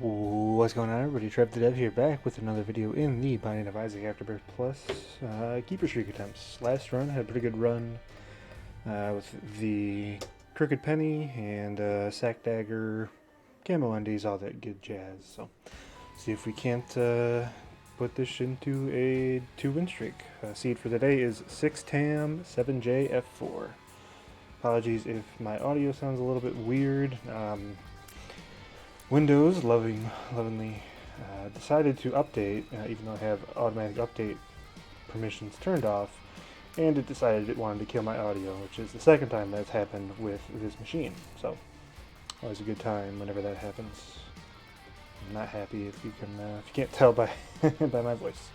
What's going on, everybody? Trev the Dev here, back with another video in the Binding of Isaac Afterbirth Plus Keeper Streak attempts. Last run had a pretty good run with the Crooked Penny and Sack Dagger, Camo Undies, all that good jazz. So, see if we can't put this into a 2-win streak. Seed for the day is 6TAM 7J F4. Apologies if my audio sounds a little bit weird. Windows lovingly decided to update, even though I have automatic update permissions turned off, and it decided it wanted to kill my audio, which is the second time that's happened with this machine. So, always a good time whenever that happens. I'm not happy if you can't tell by by my voice.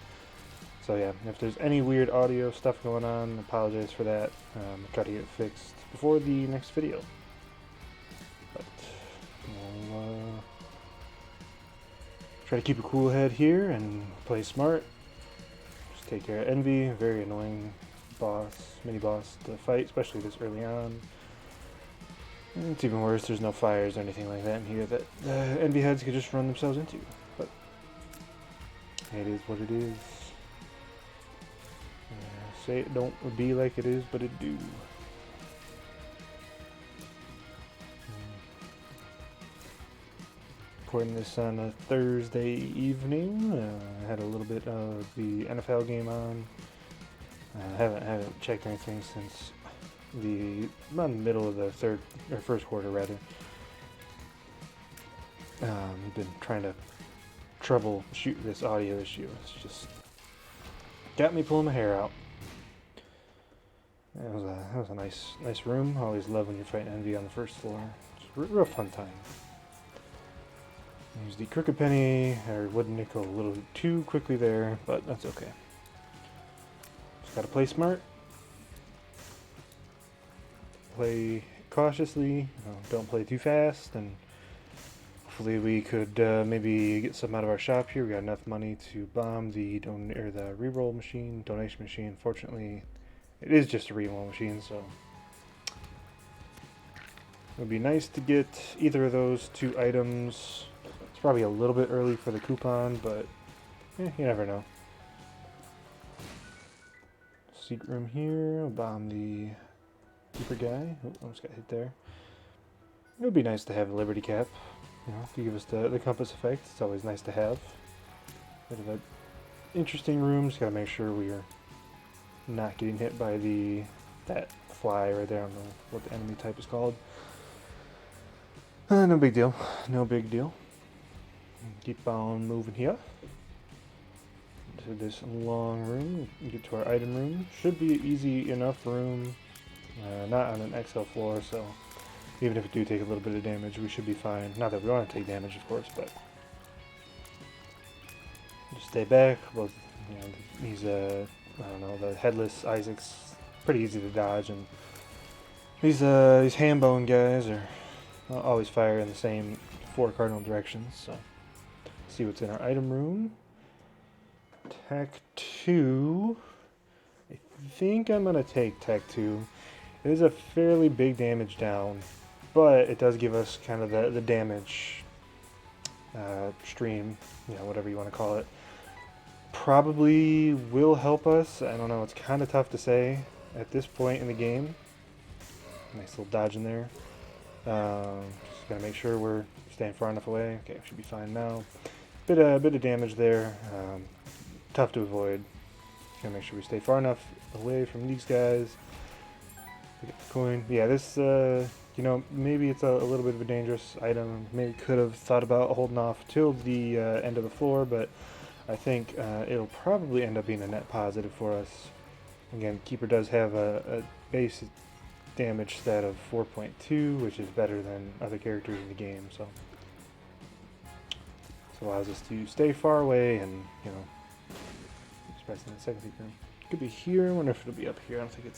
So yeah, if there's any weird audio stuff going on, apologize for that. I'll try to get it fixed before the next video. But we'll try to keep a cool head here and play smart. Just take care of Envy, a very annoying mini-boss to fight, especially this early on. And it's even worse, there's no fires or anything like that in here that Envy heads could just run themselves into. But it is what it is. Say it don't be like it is, but it do. Recording this on a Thursday evening. I had a little bit of the NFL game on. I haven't checked anything since about the middle of the first quarter rather. I've been trying to troubleshoot this audio issue. It's just got me pulling my hair out. That was a nice room. I always love when you're fighting Envy on the first floor. It's a real fun time. Use the Crooked Penny or Wooden Nickel a little too quickly there, but that's okay. Just gotta play smart. Play cautiously. Don't play too fast, and hopefully we could maybe get something out of our shop here. We got enough money to bomb the reroll machine, donation machine. Unfortunately, it is just a reroll machine, so it would be nice to get either of those two items. Probably a little bit early for the coupon, but you never know. Secret room here. I'll bomb the keeper guy. Oh, almost got hit there. It would be nice to have a Liberty Cap, to give us the compass effect. It's always nice to have. Bit of an interesting room. Just gotta make sure we are not getting hit by that fly right there. I don't know what the enemy type is called. No big deal. No big deal. Keep on moving here to this long room. Get to our item room. Should be an easy enough room. Not on an XL floor, so even if we do take a little bit of damage, we should be fine. Not that we want to take damage, of course, but just stay back. Both, these I don't know, the headless Isaac's pretty easy to dodge, and these ham bone guys are always fire in the same 4 cardinal directions. So. See what's in our item room. Tech 2. I think I'm going to take Tech 2. It is a fairly big damage down, but it does give us kind of the damage stream, whatever you want to call it. Probably will help us. I don't know. It's kind of tough to say at this point in the game. Nice little dodge in there. Just got to make sure we're staying far enough away. Okay, should be fine now. Bit of damage there. Tough to avoid. Gotta make sure we stay far enough away from these guys. Get the coin. Yeah, this maybe it's a little bit of a dangerous item. Maybe could have thought about holding off till the end of the floor, but I think it'll probably end up being a net positive for us. Again, Keeper does have a base damage stat of 4.2, which is better than other characters in the game. So. Allows us to stay far away and, expressing the second secret room. Could be here. I wonder if it'll be up here. I don't think it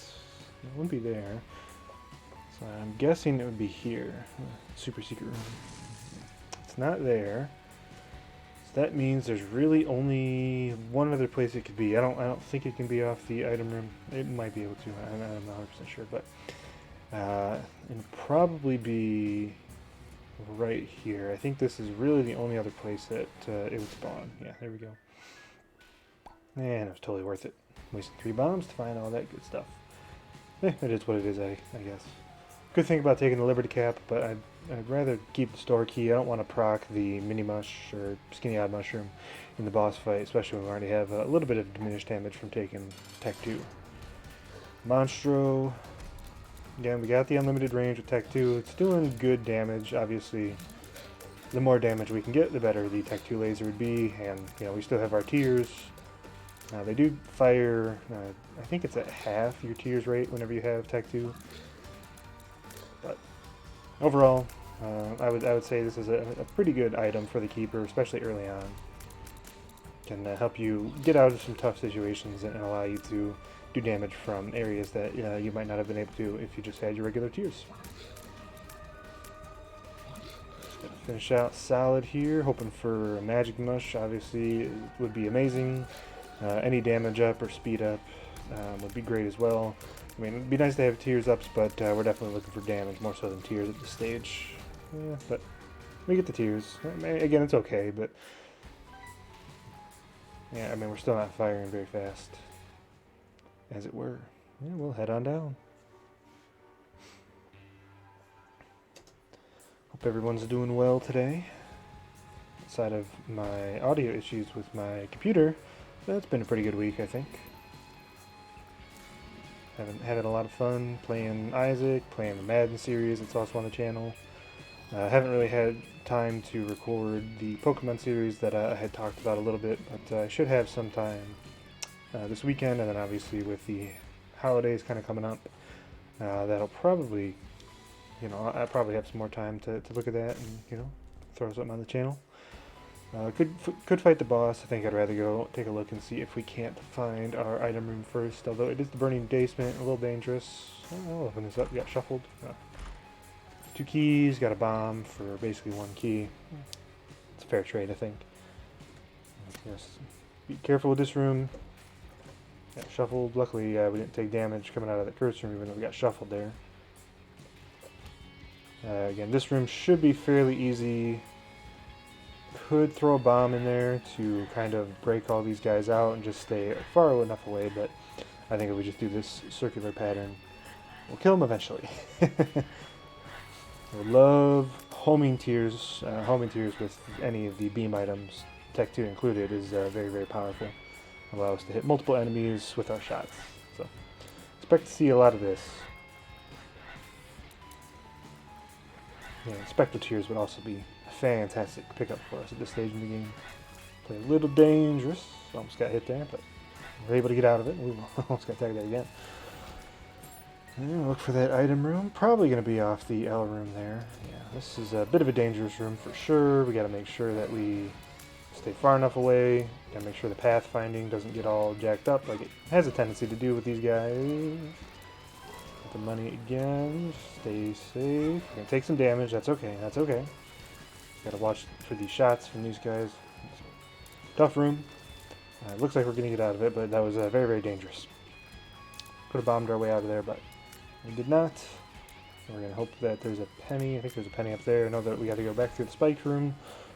wouldn't be there. So I'm guessing it would be here. Super secret room. It's not there. So that means there's really only one other place it could be. I don't think it can be off the item room. It might be able to. I'm not 100% sure, but it'll probably be right here. I think this is really the only other place that it would spawn. Yeah, there we go. And it was totally worth it. Wasted 3 bombs to find all that good stuff. It is what it is, I guess. Good thing about taking the Liberty Cap, but I'd rather keep the store key. I don't want to proc the Mini Mush or Skinny Odd Mushroom in the boss fight, especially when we already have a little bit of diminished damage from taking Tech 2. Monstro. Again, we got the unlimited range with Tech 2. It's doing good damage. Obviously, the more damage we can get, the better the Tech 2 laser would be. And, you know, we still have our tears. They do fire, I think it's at half your tears rate whenever you have Tech 2. But overall, I would say this is a pretty good item for the keeper, especially early on. Can help you get out of some tough situations and allow you to do damage from areas that you might not have been able to if you just had your regular tears. Just gonna finish out solid here, hoping for a Magic Mush. Obviously, it would be amazing. Any damage up or speed up would be great as well. I mean, it'd be nice to have tears ups, but we're definitely looking for damage more so than tears at this stage. Yeah, but we get the tears. Again, it's okay, but yeah, I mean, we're still not firing very fast, as it were. Yeah, we'll head on down. Hope everyone's doing well today. Outside of my audio issues with my computer, that's been a pretty good week, I think. Having a lot of fun playing Isaac, playing the Madden series that's also on the channel. Haven't really had time to record the Pokemon series that I had talked about a little bit, but I should have some time this weekend, and then obviously with the holidays kind of coming up, that'll probably, I'll probably have some more time to look at that and, throw something on the channel. Could fight the boss. I think I'd rather go take a look and see if we can't find our item room first, although it is the burning basement, a little dangerous. I'll open this up. We got shuffled. 2 keys, got a bomb for basically 1 key. It's a fair trade, I think. Yes. Be careful with this room. Got shuffled. Luckily, we didn't take damage coming out of that curse room, even though we got shuffled there. Again, this room should be fairly easy. Could throw a bomb in there to kind of break all these guys out and just stay far enough away, but I think if we just do this circular pattern, we'll kill them eventually. I love homing tears. Homing tears with any of the beam items, Tech 2 included, is very, very powerful. Allow us to hit multiple enemies with our shots. So expect to see a lot of this. Yeah, Spectral Tears would also be a fantastic pickup for us at this stage in the game. Play a little dangerous. Almost got hit there, but we're able to get out of it. We almost got tagged there again. And look for that item room. Probably going to be off the L room there. Yeah, this is a bit of a dangerous room for sure. We got to make sure that we stay far enough away. Got to make sure the pathfinding doesn't get all jacked up like it has a tendency to do with these guys. Get the money again. Stay safe. We're going to take some damage. That's okay. That's okay. Got to watch for these shots from these guys. Tough room. Looks like we're going to get out of it, but that was very, very dangerous. Could have bombed our way out of there, but we did not. We're going to hope that there's a penny. I think there's a penny up there. I know that we got to go back through the spike room,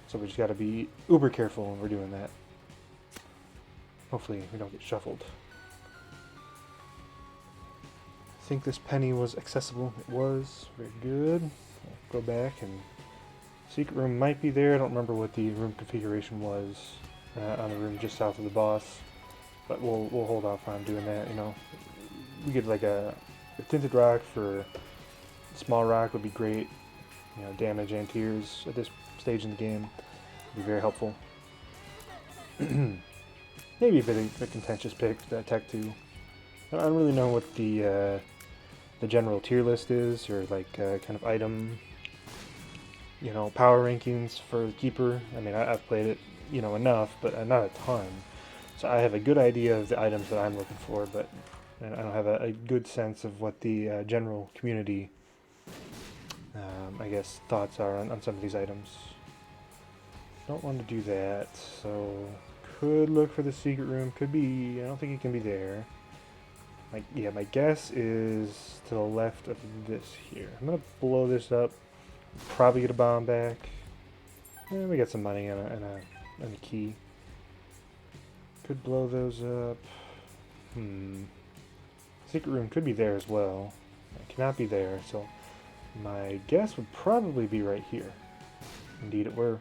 so we just got to be uber careful when we're doing that. Hopefully we don't get shuffled. I think this penny was accessible. It was. Very good. We'll go back, and secret room might be there. I don't remember what the room configuration was on the room just south of the boss, but we'll hold off on doing that. We get like a tinted rock for small rock would be great. Damage and tears at this stage in the game would be very helpful. Maybe a bit of a contentious pick, Tech 2. I don't really know what the general tier list is, or like kind of item, power rankings for the keeper. I mean, I've played it, enough, but not a ton. So I have a good idea of the items that I'm looking for, but I don't have a good sense of what the general community, I guess, thoughts are on some of these items. Don't want to do that, so could look for the secret room. Could be. I don't think it can be there. My guess is to the left of this here. I'm gonna blow this up Probably get a bomb back. And we got some money and a key. Could blow those up. Secret room could be there as well. It cannot be there, so my guess would probably be right here. Indeed it were.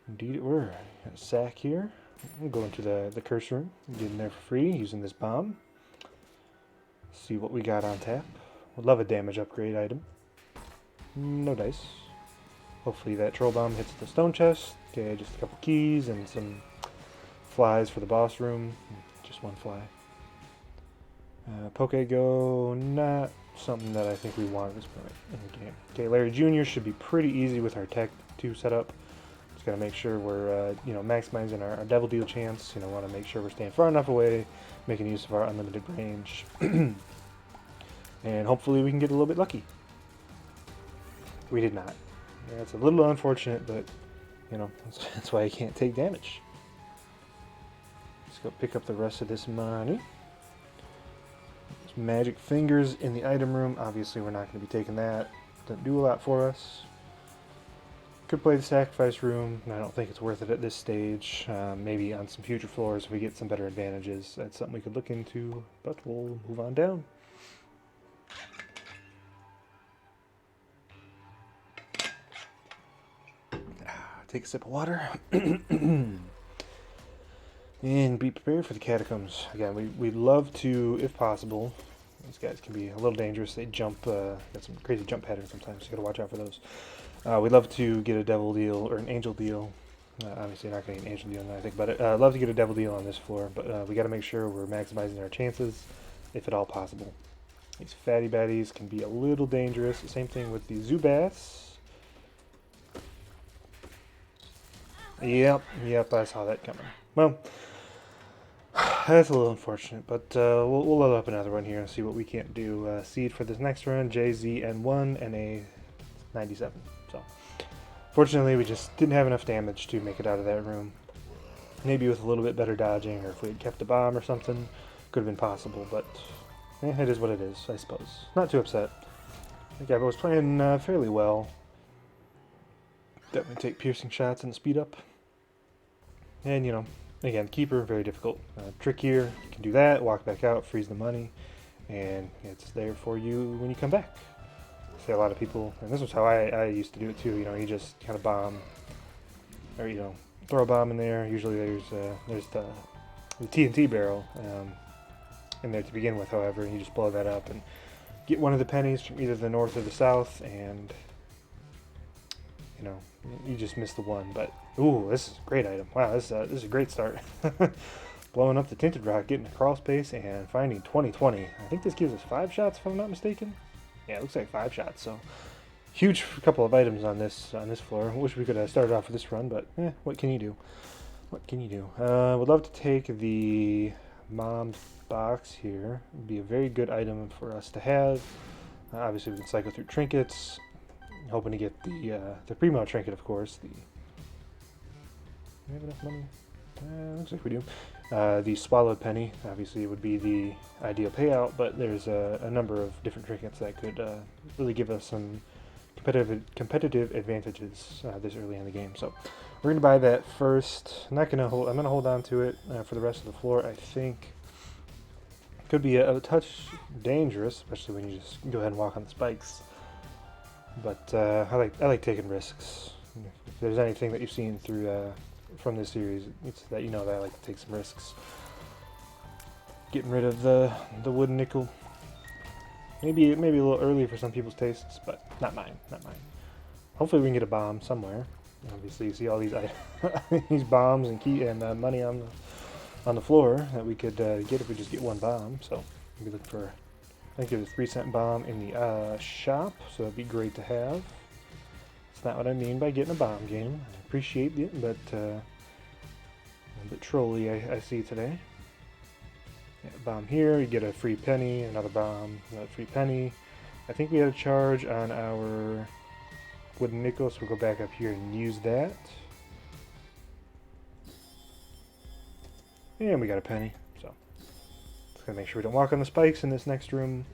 Indeed it were. Got a sack here. We'll go into the curse room. Get in there for free using this bomb. See what we got on tap. Would love a damage upgrade item. No dice. Hopefully that troll bomb hits the stone chest. Okay, just a couple keys and some flies for the boss room. Just one fly. Poke Go, not something that I think we want at this point in the game. Okay, Larry Jr. should be pretty easy with our Tech 2 setup. Just gotta make sure we're, maximizing our Devil Deal chance. Want to make sure we're staying far enough away, making use of our unlimited range. And hopefully we can get a little bit lucky. We did not. Yeah, it's a little unfortunate, but, that's why you can't take damage. Let's go pick up the rest of this money. Magic fingers in the item room. Obviously we're not going to be taking that. Doesn't do a lot for us. Could play the sacrifice room. I don't think it's worth it at this stage. Maybe on some future floors if we get some better advantages. That's something we could look into, but we'll move on down. Take a sip of water. And be prepared for the catacombs. Again, we'd love to, if possible. These guys can be a little dangerous. They jump, got some crazy jump patterns sometimes, so you gotta watch out for those. We'd love to get a devil deal, or an angel deal. Obviously not gonna get an angel deal now I think about it. Love to get a devil deal on this floor, but we gotta make sure we're maximizing our chances, if at all possible. These fatty baddies can be a little dangerous. Same thing with the Zubats. Yep, I saw that coming. Well, that's a little unfortunate, but we'll load up another one here and see what we can't do. Seed for this next run, JZN1 and a 97. So, fortunately, we just didn't have enough damage to make it out of that room. Maybe with a little bit better dodging, or if we had kept a bomb or something, could have been possible, but it is what it is, I suppose. Not too upset. I think I was playing fairly well. Definitely take piercing shots and speed up. And, again, keeper, very difficult. Trick here, you can do that, walk back out, freeze the money, and it's there for you when you come back. See, a lot of people, and this was how I used to do it too, you just kind of bomb, or, throw a bomb in there. Usually there's the TNT barrel in there to begin with, however, and you just blow that up and get one of the pennies from either the north or the south, and, you just missed the one, but ooh, this is a great item. Wow, this is a great start. Blowing up the Tinted Rock, getting a crawl space, and finding 2020. I think this gives us 5 shots, if I'm not mistaken. Yeah, it looks like 5 shots. So huge couple of items on this floor. I wish we could have started off with this run, but what can you do? What can you do? Would love to take the mom's box here. It'd be a very good item for us to have. Obviously, we can cycle through trinkets. Hoping to get the primo trinket, of course. Do we have enough money? Looks like we do. The swallowed penny, obviously, would be the ideal payout, but there's a number of different trinkets that could really give us some competitive advantages this early in the game. So we're gonna buy that first. I'm gonna hold on to it for the rest of the floor. I think could be a touch dangerous, especially when you just go ahead and walk on the spikes. But I like taking risks. If there's anything that you've seen through from this series, it's that that I like to take some risks. Getting rid of the wooden nickel. Maybe a little early for some people's tastes, but not mine. Hopefully we can get a bomb somewhere. Obviously, you see all these these bombs and money on the floor that we could get if we just get one bomb. So maybe look for. I think there's a 3-cent bomb in the shop, so that'd be great to have. That's not what I mean by getting a bomb game. I appreciate it, but a little bit trolly I see today. Yeah, bomb here, you get a free penny, another bomb, another free penny. I think we had a charge on our wooden nickel, so we'll go back up here and use that. And we got a penny. Gonna make sure we don't walk on the spikes in this next room.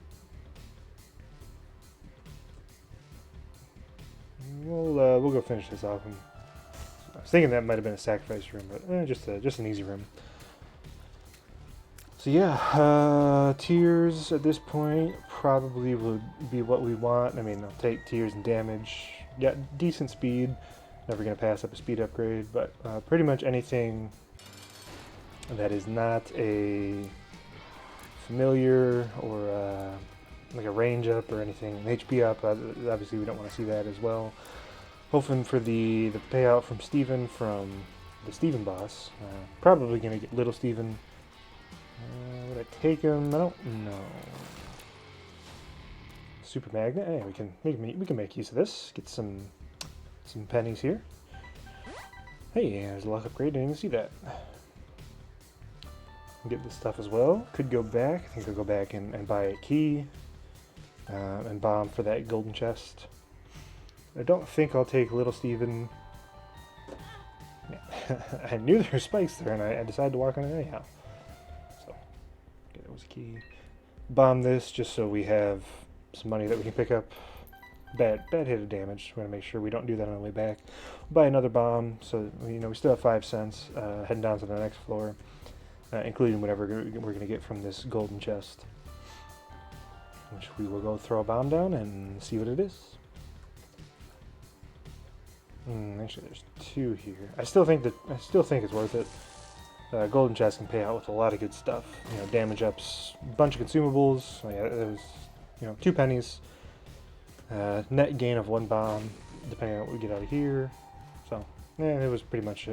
we'll go finish this off. I was thinking that might have been a sacrifice room, but just an easy room. So yeah, tears at this point probably would be what we want. I mean, I'll take tears and damage. Got decent speed. Never going to pass up a speed upgrade, but pretty much anything that is not a familiar or like a range up or anything, an HP up, obviously we don't want to see that as well. Hoping for the payout from Steven from the Steven boss. Probably going to get Little Steven. Would I take him? I don't know. Super Magnet. Hey, we can make use of this. Get some pennies here. Hey, there's a luck upgrade. Didn't even see that. Get this stuff as well. Could go back. I think I'll go back and buy a key and bomb for that golden chest. I don't think I'll take Little Steven. Yeah. I knew there were spikes there, and I decided to walk on it anyhow. So, okay, that was a key. Bomb this just so we have some money that we can pick up. Bad hit of damage. We're gonna make sure we don't do that on the way back. We'll buy another bomb, so we still have 5 cents. Heading down to the next floor, including whatever we're gonna get from this golden chest, which we will go throw a bomb down and see what it is. Actually, there's 2 here. I still think it's worth it. Golden chest can pay out with a lot of good stuff. Damage ups, a bunch of consumables. Yeah, it was 2 pennies. Net gain of 1 bomb, depending on what we get out of here. So, yeah, it was pretty much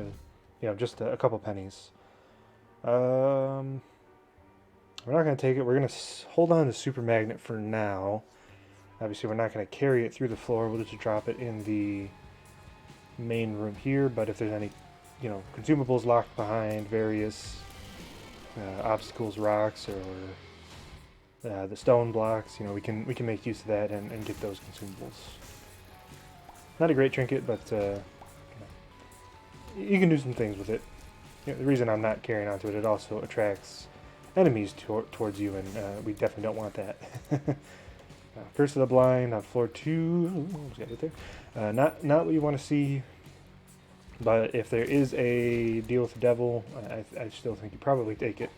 just a couple pennies. We're not going to take it. We're going to hold on to Super Magnet for now. Obviously, we're not going to carry it through the floor. We'll just drop it in the main room here. But if there's any, consumables locked behind various obstacles, rocks, or the stone blocks, we can make use of that and get those consumables. Not a great trinket, but you can do some things with it. The reason I'm not carrying on to it, it also attracts enemies towards you, and we definitely don't want that. Curse of the Blind on floor 2. Got it there. Not what you want to see, but if there is a deal with the devil, I still think you probably take it.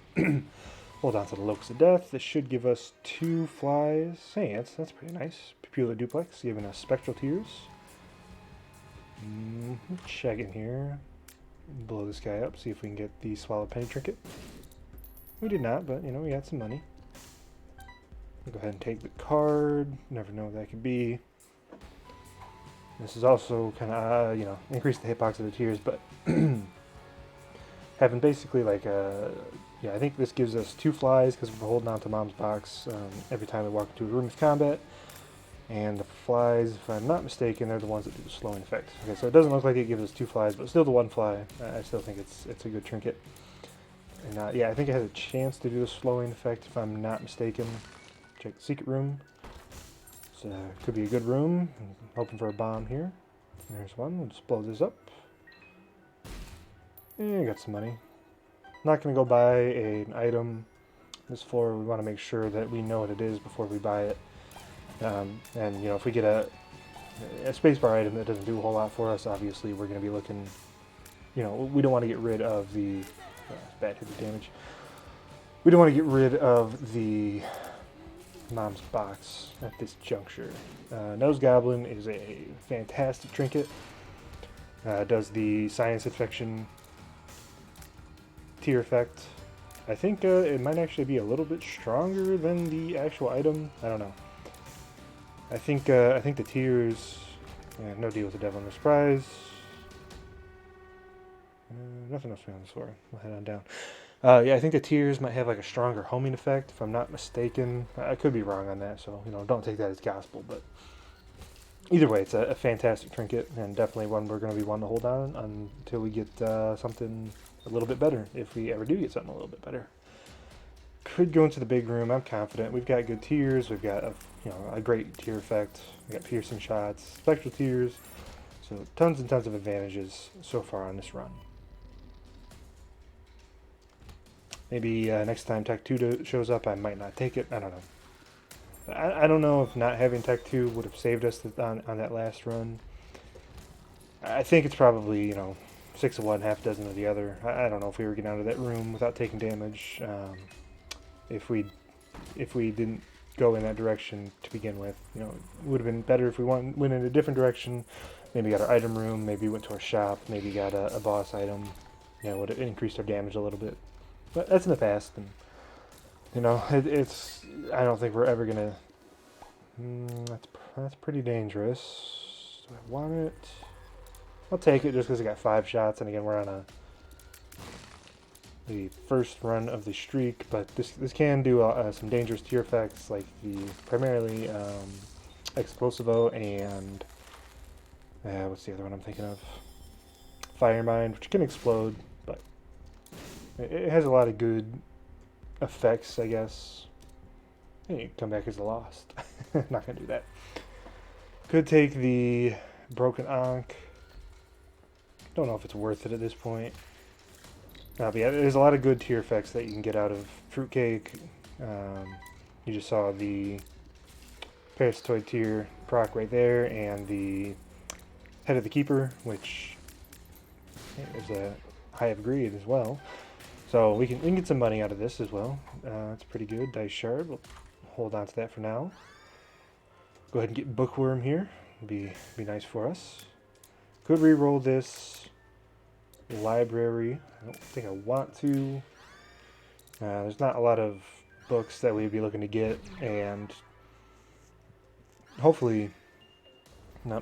Hold on to the Locus of Death. This should give us 2 flies. Hey, that's pretty nice. Pupilla Duplex, giving us Spectral Tears. Check in here. Blow this guy up, see if we can get the Swallowed Penny trinket. We did not, but we got some money. We'll go ahead and take the card. Never know what that could be. This is also kind of, increase the hitbox of the tears, but having basically like a, I think this gives us 2 flies because we're holding on to Mom's box every time we walk into a room of combat. And the flies, if I'm not mistaken, they're the ones that do the slowing effect. Okay, so it doesn't look like it gives us 2 flies, but still the 1 fly. I still think it's a good trinket. And yeah, I think it has a chance to do the slowing effect if I'm not mistaken. Check the secret room. So could be a good room. I'm hoping for a bomb here. There's one. We'll just blow this up. And got some money. Not going to go buy an item. This floor, we want to make sure that we know what it is before we buy it. And if we get a spacebar item that doesn't do a whole lot for us, obviously we're going to be looking, we don't want to get rid of the bad hit damage. We don't want to get rid of the Mom's box at this juncture. Nose Goblin is a fantastic trinket. Does the science infection tier effect. I think it might actually be a little bit stronger than the actual item. I don't know. I think the tears. No deal with the devil, no surprise. Nothing else on this floor. We'll head on down. Yeah, I think the tears might have like a stronger homing effect, if I'm not mistaken. I could be wrong on that, so don't take that as gospel. But either way, it's a fantastic trinket, and definitely one we're going to be wanting to hold on until we get something a little bit better, if we ever do get something a little bit better. Could go into the big room. I'm confident. We've got good tears. We've got a great tear effect. We got piercing shots, spectral tears. So tons and tons of advantages so far on this run. Maybe next time Tech 2 shows up, I might not take it. I don't know. I don't know if not having Tech 2 would have saved us on that last run. I think it's probably, 6 of one, half a dozen of the other. I don't know if we were getting out of that room without taking damage. If we didn't go in that direction to begin with, it would have been better if we went in a different direction. Maybe got our item room, maybe went to our shop, maybe got a boss item. Would have increased our damage a little bit. But that's in the past, and it's. I don't think we're ever gonna. That's pretty dangerous. Do I want it? I'll take it just because I got 5 shots, and again we're on the first run of the streak. But this can do some dangerous tier effects, like the primarily Explosivo and what's the other one I'm thinking of? Fire Mind, which can explode, but it has a lot of good effects, I guess. And you come back as a lost. Not gonna do that. Could take the Broken Ankh. Don't know if it's worth it at this point. But yeah, there's a lot of good tier effects that you can get out of Fruitcake. You just saw the Parasitoid tier proc right there, and the Head of the Keeper, which is a High of Greed as well. So we can get some money out of this as well. That's pretty good. Dice Shard. We'll hold on to that for now. Go ahead and get Bookworm here. Be nice for us. Could re-roll this library. I don't think I want to. There's not a lot of books that we'd be looking to get, and hopefully,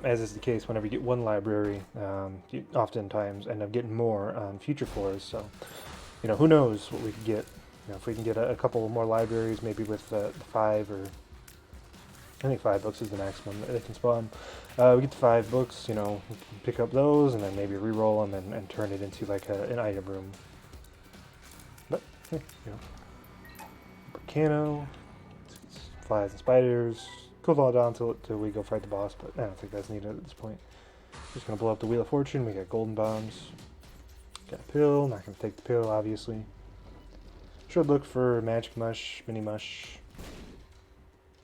as is the case, whenever you get one library, you oftentimes end up getting more on future floors. So, who knows what we could get. If we can get a couple more libraries, maybe with the 5 or I think 5 books is the maximum that they can spawn. We get to 5 books, we can pick up those and then maybe re-roll them and turn it into like an item room. But, Volcano, flies and spiders, cool all down till we go fight the boss, but I don't think that's needed at this point. Just gonna blow up the Wheel of Fortune. We got golden bombs. Got a pill. Not gonna take the pill, obviously. Should look for magic mush, mini mush.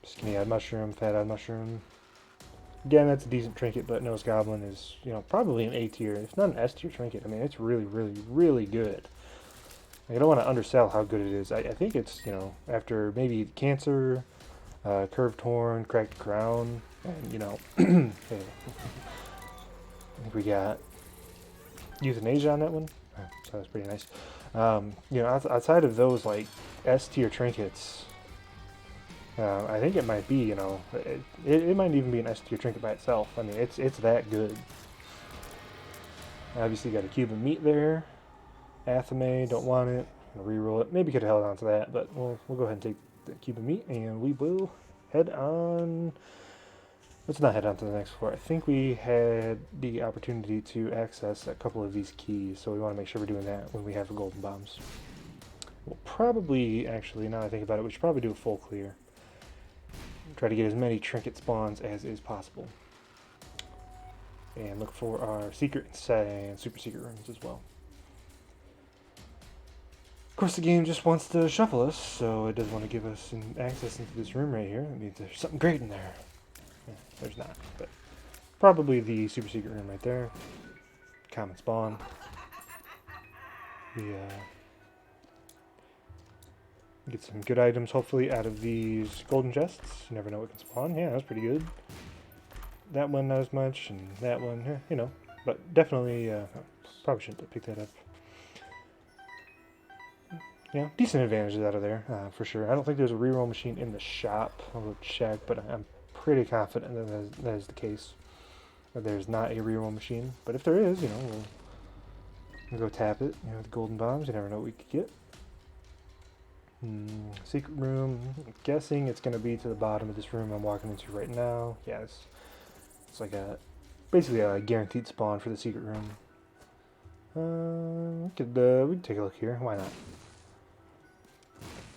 Skinny-eyed mushroom, fat-eyed mushroom. Again, that's a decent trinket, but Nose Goblin is, probably an A tier, if not an S tier trinket. I mean, it's really, really, really good. I don't want to undersell how good it is. I think it's, after maybe Cancer, Curved Horn, Cracked Crown, and, I think we got Euthanasia on that one. So that's pretty nice. Outside of those, like, S tier trinkets, I think it might be, it might even be an S tier trinket by itself. I mean, it's that good. Obviously, got a cube of meat there. Athame, don't want it. Reroll it. Maybe could have held on to that, but we'll go ahead and take the cube of meat, and we will head on. Let's not head on to the next floor. I think we had the opportunity to access a couple of these keys, so we want to make sure we're doing that when we have the golden bombs. We'll probably, actually, now that I think about it, we should probably do a full clear. Try to get as many trinket spawns as is possible. And look for our secret and super secret rooms as well. Of course, the game just wants to shuffle us, so it doesn't want to give us access into this room right here. That means there's something great in there. Yeah, there's not, but probably the super secret room right there. Common spawn. Get some good items, hopefully, out of these golden chests. You never know what can spawn. Yeah, that's pretty good. That one, not as much, and that one, but definitely, probably shouldn't have picked that up. Decent advantages out of there, for sure. I don't think there's a reroll machine in the shop. I'll go check, but I'm pretty confident that is the case. That there's not a reroll machine. But if there is, we'll go tap it. The golden bombs, you never know what we could get. Secret room. I'm guessing it's going to be to the bottom of this room I'm walking into right now. Yeah, it's like basically a guaranteed spawn for the secret room. We could take a look here. Why not?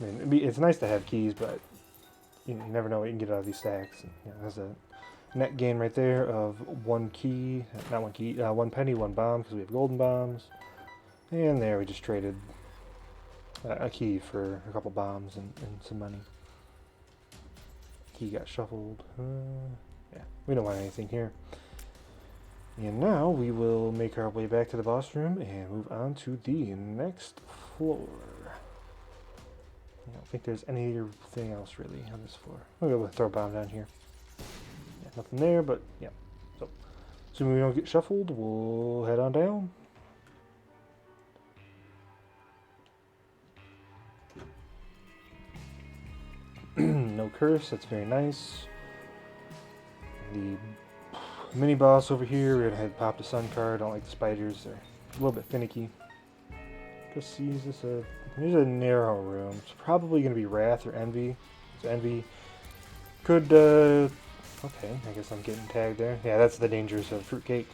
I mean, it's nice to have keys, but you never know what you can get out of these stacks. There's a net gain right there of one penny, one bomb, because we have golden bombs. And there we just traded a key for a couple bombs and some money. Key got shuffled. Yeah, we don't want anything here. And now we will make our way back to the boss room and move on to the next floor. I don't think there's anything else really on this floor. We'll throw a bomb down here. Yeah, nothing there, but yeah. So, assuming we don't get shuffled, we'll head on down. No curse, that's very nice. The mini boss over here, we're gonna head pop the sun card. I don't like the spiders, they're a little bit finicky. Go see, is this a... There's a narrow room. It's probably gonna be Wrath or Envy. So Envy could, okay, I guess I'm getting tagged there. Yeah, that's the dangers of fruitcake.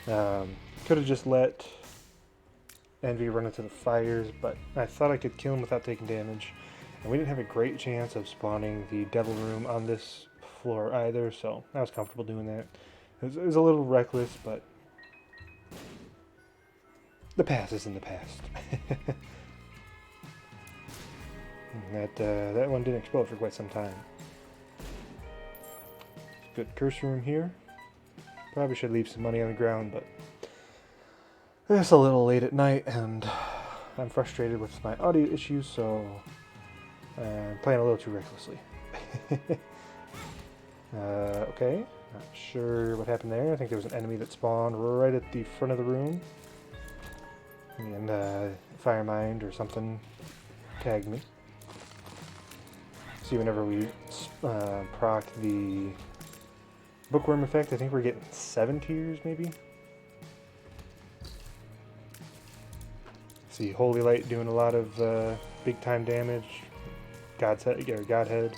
Could have just let Envy run into the fires, but I thought I could kill him without taking damage. And we didn't have a great chance of spawning the devil room on this floor either, so I was comfortable doing that. It was a little reckless, but the past is in the past. That one didn't explode for quite some time. Good curse room here. Probably should leave some money on the ground, but it's a little late at night, and I'm frustrated with my audio issues, so I'm playing a little too recklessly. Okay, not sure what happened there. I think there was an enemy that spawned right at the front of the room. And Firemind or something tagged me. See, whenever we proc the bookworm effect, I think we're getting 7 tiers, maybe? See, Holy Light doing a lot of big-time damage. Godhead.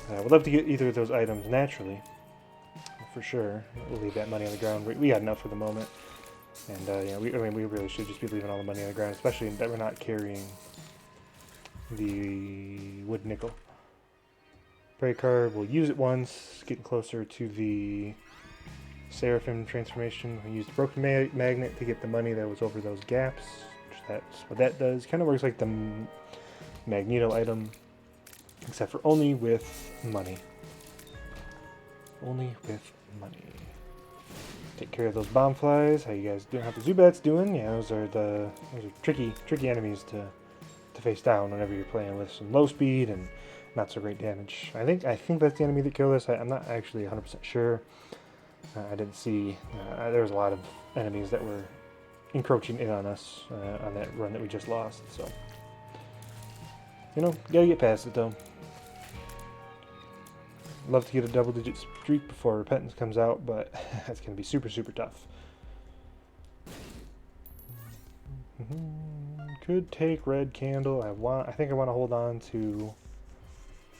We'd love to get either of those items naturally, for sure. We'll leave that money on the ground. We got enough for the moment. And yeah, we really should just be leaving all the money on the ground, especially that we're not carrying the wood nickel. Prey card, we'll use it once, getting closer to the Seraphim transformation. We used the broken magnet to get the money that was over those gaps. That's what that does. Kind of works like the Magneto item, except for only with money. Only with money. Take care of those bomb flies. How you guys doing? How the Zubats doing? Yeah, those are tricky enemies to face down whenever you're playing with some low speed and not so great damage. I think that's the enemy that killed us. I'm not actually 100% sure. I didn't see. There was a lot of enemies that were encroaching in on us on that run that we just lost. So, you know, gotta get past it though. Love to get a double-digit streak before Repentance comes out, but that's going to be super, super tough. Could take Red Candle. I think I want to hold on to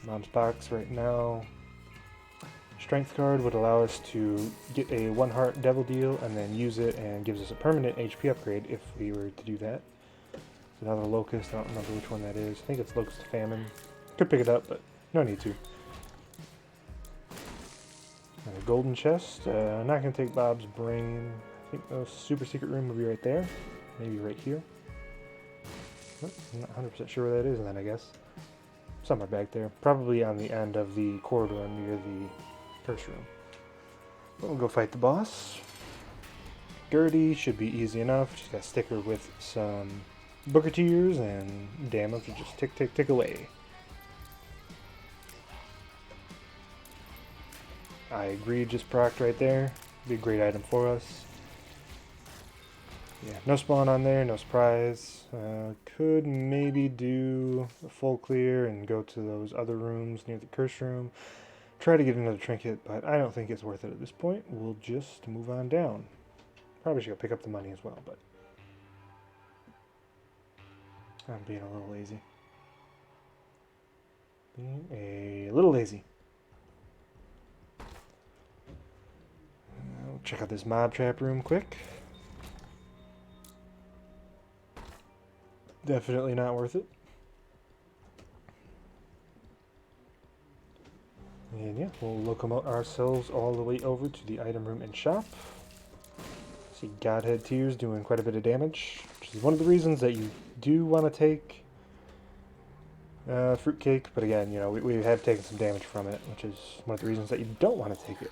Mom's Box right now. Strength card would allow us to get a 1 heart Devil Deal and then use it, and gives us a permanent HP upgrade if we were to do that. It's another Locust. I don't remember which one that is. I think it's Locust Famine. Could pick it up, but no need to. A golden chest. I'm not going to take Bob's Brain. I think the super secret room will be right there. Maybe right here. Oh, I'm not 100% sure where that is then, I guess. Somewhere back there. Probably on the end of the corridor near the curse room. But we'll go fight the boss. Gertie should be easy enough. Just got to stick her with some Booker Tears and damage will just tick, tick, tick away. I agree, just procced right there. Be a great item for us. Yeah, no spawn on there, no surprise. Could maybe do a full clear and go to those other rooms near the curse room. Try to get another trinket, but I don't think it's worth it at this point. We'll just move on down. Probably should go pick up the money as well, but I'm being a little lazy. Being a little lazy. Check out this mob trap room quick. Definitely not worth it. And yeah, we'll locomote ourselves all the way over to the item room and shop. See Godhead Tears doing quite a bit of damage, which is one of the reasons that you do want to take Fruitcake. But again, you know, we have taken some damage from it, which is one of the reasons that you don't want to take it.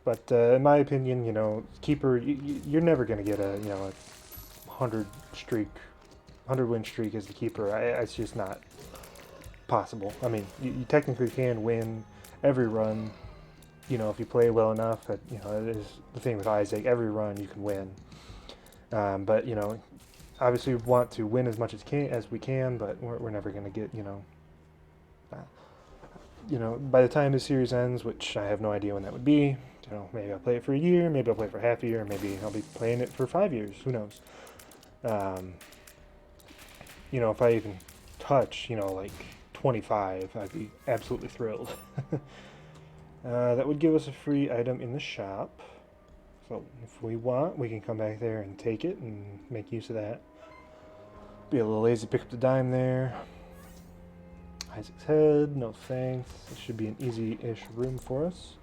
But in my opinion, you know, keeper, you're never going to get a, you know, a 100 win streak as the keeper. It's just not possible. I mean, you technically can win every run, you know, if you play well enough. You know, it is the thing with Isaac. Every run you can win. But you know, obviously we want to win as much as we can, but we're never going to get, you know, by the time the series ends, which I have no idea when that would be. You know, maybe I'll play it for a year, maybe I'll play it for half a year, maybe I'll be playing it for 5 years. Who knows? You know, if I even touch, you know, like 25, I'd be absolutely thrilled. That would give us a free item in the shop. So if we want, we can come back there and take it and make use of that. Be a little lazy, pick up the dime there. Isaac's head, no thanks. It should be an easy-ish room for us.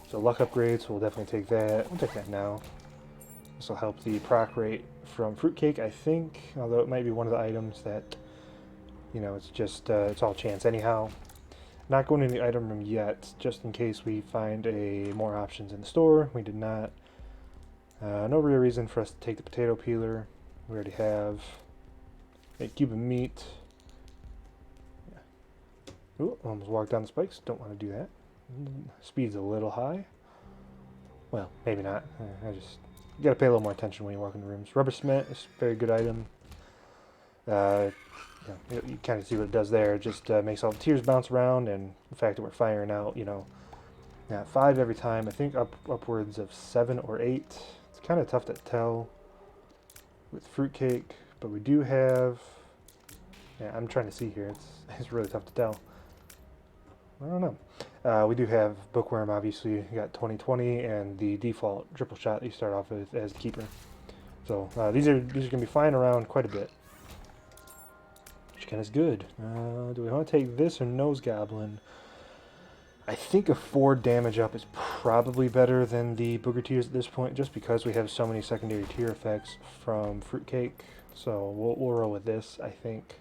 So luck upgrades, we'll definitely take that. We'll take that now. This will help the proc rate from fruitcake, I think. Although it might be one of the items that, you know, it's just, it's all chance anyhow. Not going in the item room yet, just in case we find more options in the store. We did not. No real reason for us to take the potato peeler. We already have a cube of meat. Yeah. Ooh, almost walked down the spikes. Don't want to do that. Speed's a little high. Well, maybe not. You gotta pay a little more attention when you walk in the rooms. Rubber cement is a very good item. You kind of see what it does there. It just makes all the tears bounce around, and the fact that we're firing out, you know, 5 every time. I think upwards of 7 or 8. It's kind of tough to tell with fruitcake, but we do have. Yeah, I'm trying to see here. It's really tough to tell. I don't know. We do have bookworm. Obviously, you got 20/20 and the default triple shot that you start off with as keeper. So these are gonna be flying around quite a bit. Which is good. Do we want to take this or Nose Goblin? I think a 4 damage up is probably better than the Booger Tears at this point, just because we have so many secondary tier effects from Fruitcake. So we'll roll with this, I think.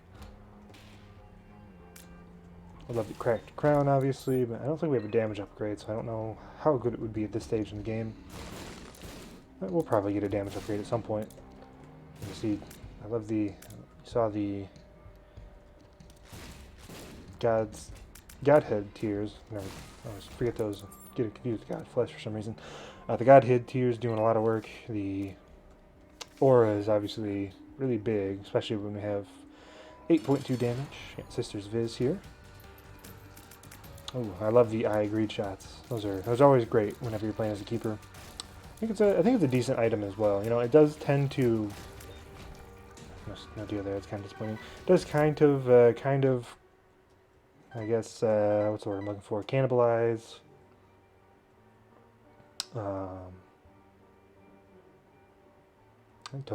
I love the Cracked Crown, obviously, but I don't think we have a damage upgrade, so I don't know how good it would be at this stage in the game. But we'll probably get a damage upgrade at some point. You see, I love the... You saw the... Godhead tears. No, I always forget those. Get it confused with God Flesh for some reason. The Godhead tears doing a lot of work. The aura is obviously really big, especially when we have 8.2 damage. Yeah, Sister's Viz here. Oh, I love the eye greed shots. Those are always great whenever you're playing as a keeper. I think it's a decent item as well. You know, it does tend to. No deal there. It's kind of disappointing. It does kind of. I guess, what's the word I'm looking for? Cannibalize. I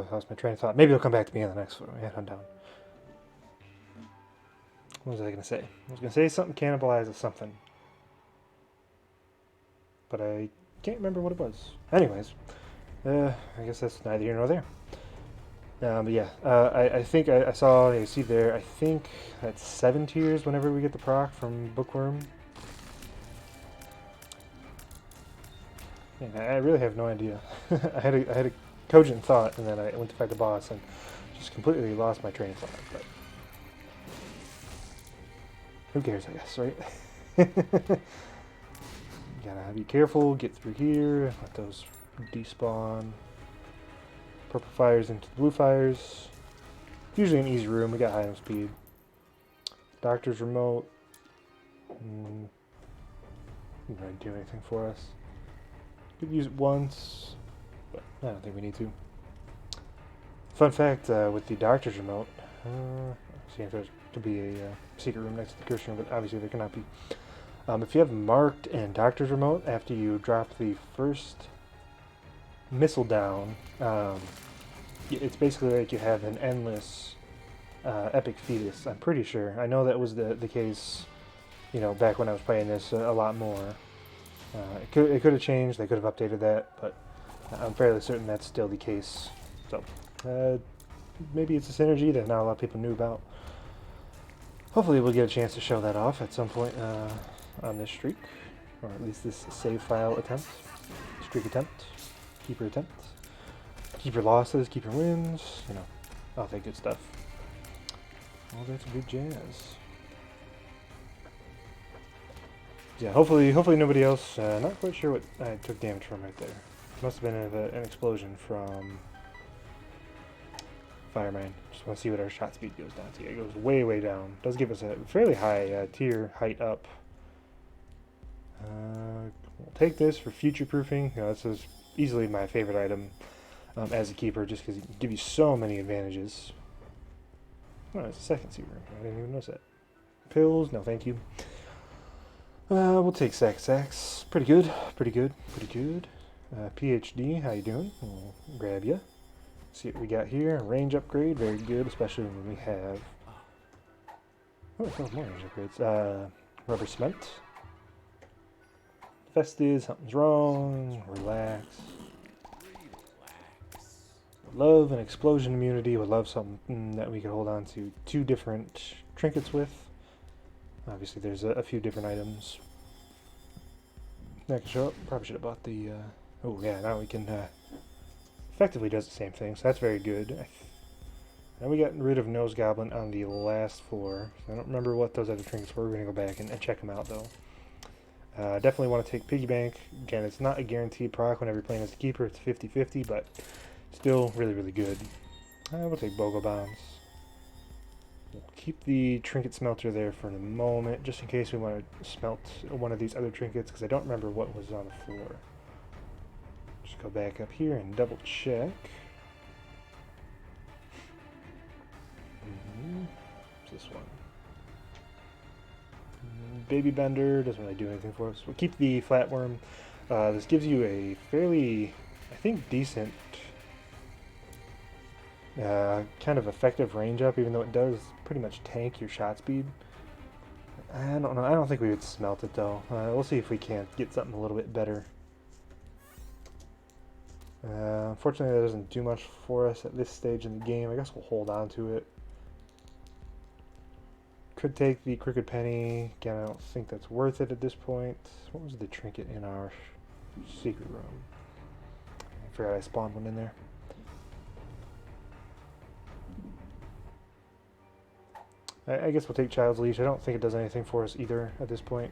lost my train of thought. Maybe it'll come back to me on the next one. Head on down. What was I going to say? I was going to say something cannibalize or something. But I can't remember what it was. Anyways, I guess that's neither here nor there. But yeah, I think I saw, you see there, I think that's 7 tiers whenever we get the proc from Bookworm. And I really have no idea. I had a cogent thought, and then I went to fight the boss and just completely lost my train of thought. But who cares, I guess, right? Gotta be careful, get through here, let those despawn. Purple fires into the blue fires. Usually an easy room. We got item speed. Doctor's remote. Didn't really do anything for us. Could use it once, but I don't think we need to. Fun fact with the doctor's remote. See if there could be a secret room next to the curse room, but obviously there cannot be. If you have marked and doctor's remote after you drop the first missile down, it's basically like you have an endless epic fetus. I'm pretty sure. I know that was the case, you know, back when I was playing this a lot more. It could have changed. They could have updated that, but I'm fairly certain that's still the case. So maybe it's a synergy that not a lot of people knew about. Hopefully we'll get a chance to show that off at some point on this streak, or at least this save file attempt. streak attempt, keeper attempt, keeper losses, keeper wins, you know, all that good stuff. All that's good jazz. Yeah, hopefully nobody else, not quite sure what I took damage from right there. Must have been an explosion from Fireman. Just want to see what our shot speed goes down to. It goes way, way down. Does give us a fairly high tier height up. We'll take this for future proofing. You know, this is easily my favorite item as a keeper, just because it can give you so many advantages. Oh, it's a second secret room. I didn't even notice that. Pills? No, thank you. We'll take Sacks. Pretty good. Pretty good. Pretty good. PhD, how you doing? We'll grab you. See what we got here. Range upgrade, very good, especially when we have... Oh, it's not more range upgrades. Rubber cement. Fested, something's wrong. Relax. Love and explosion immunity. Would love something that we could hold on to 2 different trinkets with. Obviously, there's a few different items that can show up. Probably should have bought the... oh, yeah, now we can... effectively does the same thing, so that's very good. And we got rid of Nose Goblin on the last floor. So I don't remember what those other trinkets were. We're going to go back and check them out, though. Definitely want to take Piggy Bank. Again, it's not a guaranteed proc whenever you're playing as a keeper. It's 50-50, but still really, really good. We'll take Bogo Bombs. We'll keep the Trinket Smelter there for the moment, just in case we want to smelt one of these other trinkets, because I don't remember what was on the floor. Just go back up here and double check. What's this one? Baby Bender doesn't really do anything for us. We'll keep the Flatworm. This gives you a fairly, I think, decent kind of effective range up, even though it does pretty much tank your shot speed. I don't know. I don't think we would smelt it, though. We'll see if we can't get something a little bit better. Unfortunately, that doesn't do much for us at this stage in the game. I guess we'll hold on to it. Could take the Crooked Penny. Again, I don't think that's worth it at this point. What was the trinket in our secret room? I forgot I spawned one in there. I guess we'll take Child's Leash. I don't think it does anything for us either at this point.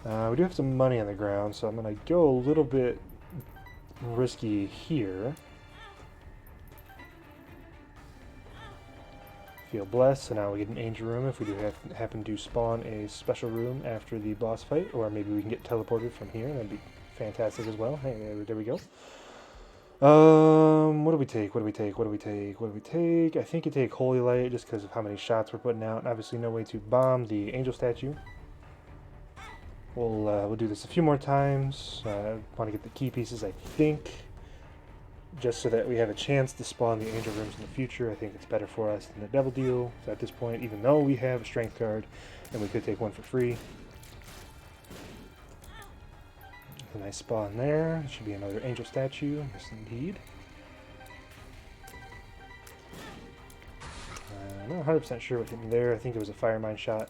We do have some money on the ground, so I'm going to go a little bit risky here. Feel blessed, so now we get an angel room if we do happen to spawn a special room after the boss fight, or maybe we can get teleported from here. That'd be fantastic as well. Hey, there we go. What do we take? What do we take? What do we take? What do we take? I think you take Holy Light just because of how many shots we're putting out, and obviously no way to bomb the angel statue. We'll do this a few more times. Want to get the key pieces, I think, just so that we have a chance to spawn the angel rooms in the future. I think it's better for us than the devil deal. So at this point, even though we have a strength card, and we could take one for free. A nice spawn there. There should be another angel statue. Yes, indeed. I'm not 100% sure what hit me there. I think it was a fire mine shot.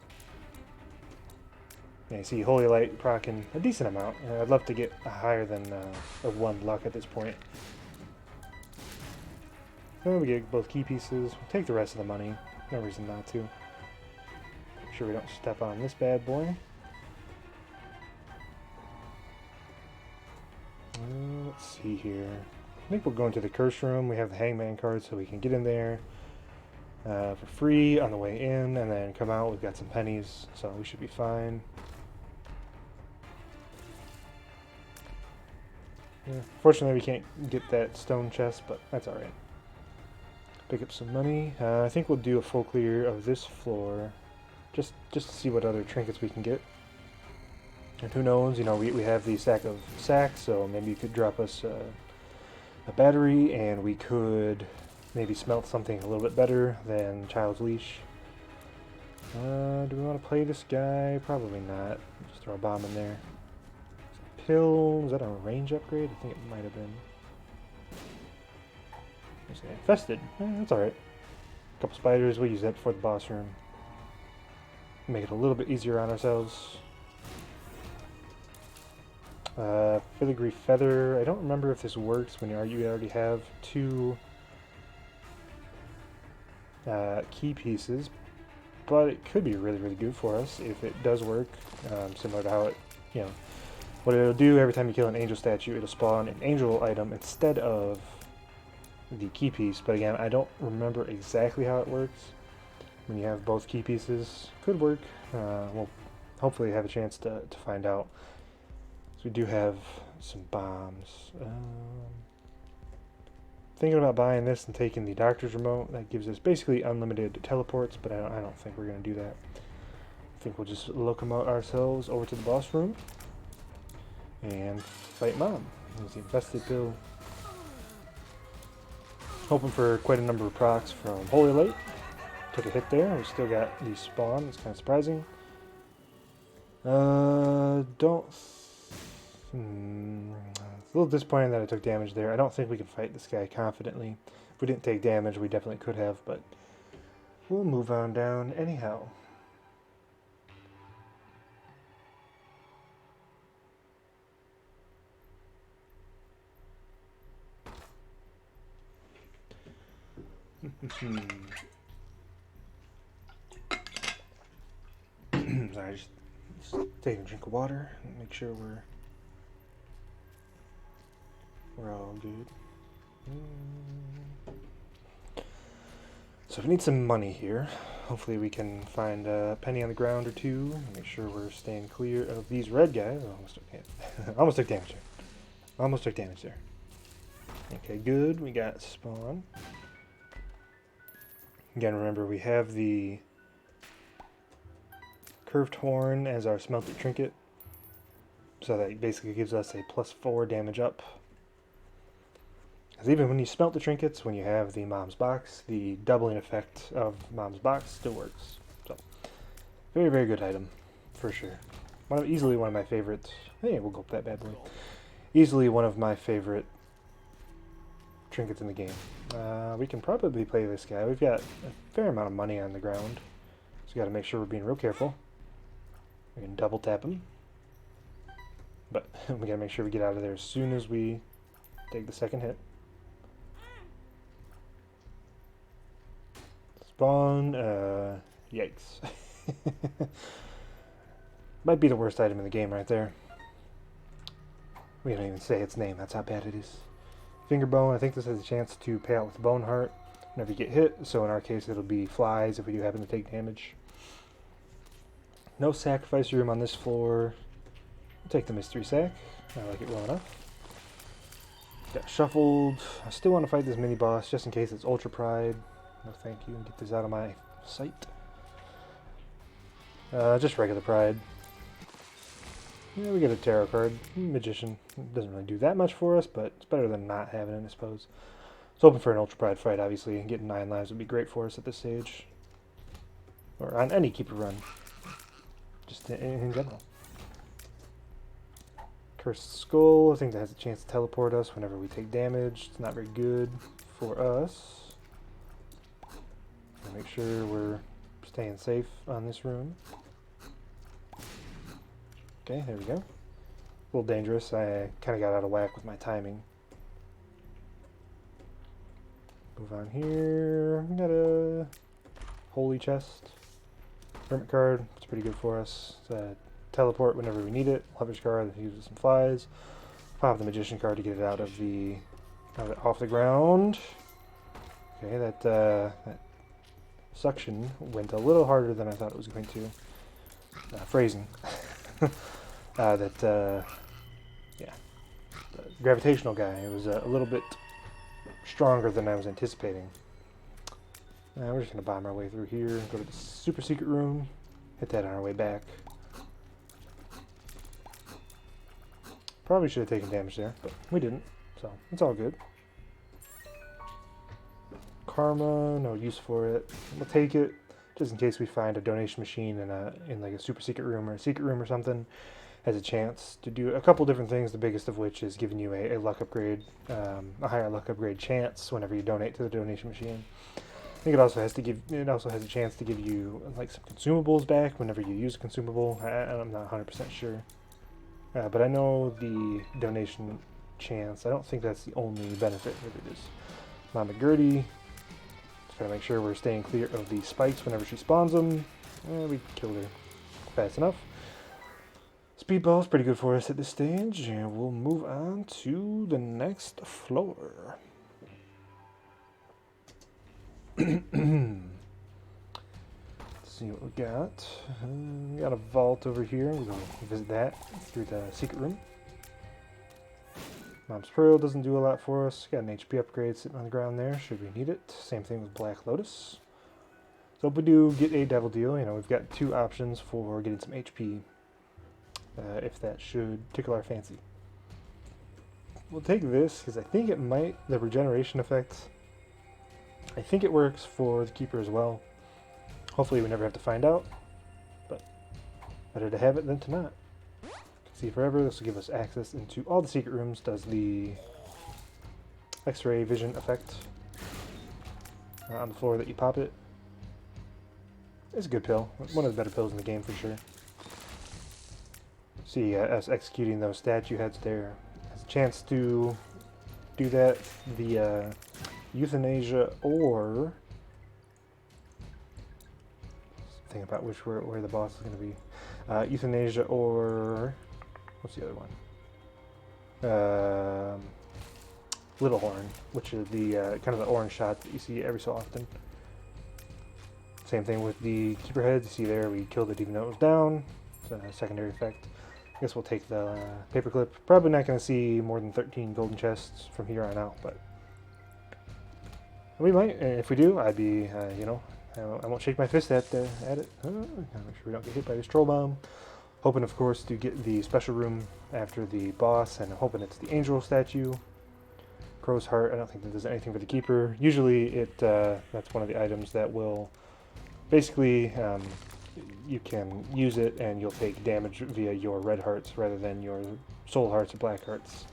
Yeah, you see Holy Light proccing a decent amount. I'd love to get higher than a 1 luck at this point. So we get both key pieces. We'll take the rest of the money. No reason not to. Make sure we don't step on this bad boy. Let's see here. I think we'll go into the curse room. We have the hangman card, so we can get in there for free on the way in, and then come out. We've got some pennies, so we should be fine. Yeah, fortunately, we can't get that stone chest, but that's alright. Pick up some money. I think we'll do a full clear of this floor, just to see what other trinkets we can get. And who knows, you know, we have the sack of sacks, so maybe you could drop us a battery, and we could maybe smelt something a little bit better than Child's Leash. Do we want to play this guy? Probably not. Just throw a bomb in there. Pill, is that a range upgrade? I think it might have been. Infested. That's alright. A couple spiders, we'll use that before the boss room. Make it a little bit easier on ourselves. Filigree Feather. I don't remember if this works when you already have two key pieces, but it could be really, really good for us if it does work. Similar to how it, what it'll do every time you kill an angel statue, it'll spawn an angel item instead of the key piece. But again, I don't remember exactly how it works when you have both key pieces. Could work. We'll hopefully have a chance to find out. So we do have some bombs. Thinking about buying this and taking the doctor's remote. That gives us basically unlimited teleports, but I don't think we're going to do that. I think we'll just locomote ourselves over to the boss room and fight Mom. Use the infested pill. Hoping for quite a number of procs from Holy Light. Took a hit there. We still got the spawn. It's kind of surprising. It's a little disappointing that I took damage there. I don't think we can fight this guy confidently. If we didn't take damage, we definitely could have, but we'll move on down anyhow. Sorry, just taking a drink of water and make sure we're all good. So we need some money here. Hopefully we can find a penny on the ground or two. Make sure we're staying clear of these red guys. Almost took damage there. Almost took damage there. Okay, good. We got spawn. Again, remember we have the curved horn as our smelted trinket. So that basically gives us a +4 damage up. Because even when you smelt the trinkets, when you have the Mom's Box, the doubling effect of Mom's Box still works. So, very, very good item, for sure. Easily one of my favorites. Hey, we'll go up that bad boy. Easily one of my favorite trinkets in the game. We can probably play this guy. We've got a fair amount of money on the ground. So we got to make sure we're being real careful. We can double tap him. But we got to make sure we get out of there as soon as we take the second hit. Spawn, yikes. Might be the worst item in the game right there. We don't even say its name, that's how bad it is. Finger bone, I think this has a chance to pay out with bone heart whenever you get hit, so in our case it'll be flies if we do happen to take damage. No sacrifice room on this floor. We'll take the mystery sack. I like it well enough. Got shuffled. I still want to fight this mini boss just in case it's Ultra Pride. No thank you, and get this out of my sight. Just regular Pride. Yeah, we get a tarot card. Magician. It doesn't really do that much for us, but it's better than not having it, I suppose. It's open for an Ultra Pride fight, obviously, and getting 9 lives would be great for us at this stage. Or on any keeper run. Just in general. Cursed Skull, I think that has a chance to teleport us whenever we take damage. It's not very good for us. Make sure we're staying safe on this room. Okay, there we go. A little dangerous. I kind of got out of whack with my timing. Move on here. We got a holy chest. Hermit card. It's pretty good for us. Teleport whenever we need it. Lover's card that uses some flies. Pop the magician card to get it out of off the ground. Okay, that suction went a little harder than I thought it was going to. Phrasing. Yeah, the gravitational guy, it was a little bit stronger than I was anticipating. We're just going to bomb our way through here, go to the super secret room, hit that on our way back. Probably should have taken damage there, but we didn't, so it's all good. Karma, no use for it. We'll take it just in case we find a donation machine in like a super secret room or a secret room or something. Has a chance to do a couple different things, the biggest of which is giving you a luck upgrade, a higher luck upgrade chance whenever you donate to the donation machine. I think it also has a chance to give you like some consumables back whenever you use a consumable. I'm not 100% sure. But I know the donation chance. I don't think that's the only benefit. Maybe it is. Mama Gertie. Just gotta make sure we're staying clear of the spikes whenever she spawns them. We killed her fast enough. Speedball's pretty good for us at this stage, and we'll move on to the next floor. Let's see what we got. We got a vault over here. We're going to visit that through the secret room. Mom's Pearl doesn't do a lot for us. Got an HP upgrade sitting on the ground there, should we need it. Same thing with Black Lotus. So if we do get a Devil Deal, you know, we've got two options for getting some HP. If that should tickle our fancy. We'll take this, because I think it might, the regeneration effect, I think it works for the Keeper as well. Hopefully we never have to find out, but better to have it than to not. See forever, this will give us access into all the secret rooms, does the X-ray vision effect on the floor that you pop it. It's a good pill, one of the better pills in the game for sure. See us executing those statue heads there. Has a chance to do that via euthanasia or think about where the boss is going to be. Euthanasia or what's the other one? Little Horn, which is the kind of the orange shot that you see every so often. Same thing with the Keeper heads. You see there, we killed it even though it was down. It's a secondary effect. I guess we'll take the paperclip. Probably not going to see more than 13 golden chests from here on out, but we might. And if we do, I'd be, you know, I won't shake my fist at it. Gotta make sure we don't get hit by this troll bomb. Hoping, of course, to get the special room after the boss, and hoping it's the angel statue. Crow's Heart. I don't think that does anything for the Keeper. Usually, that's one of the items that will basically. You can use it and you'll take damage via your red hearts rather than your soul hearts or black hearts.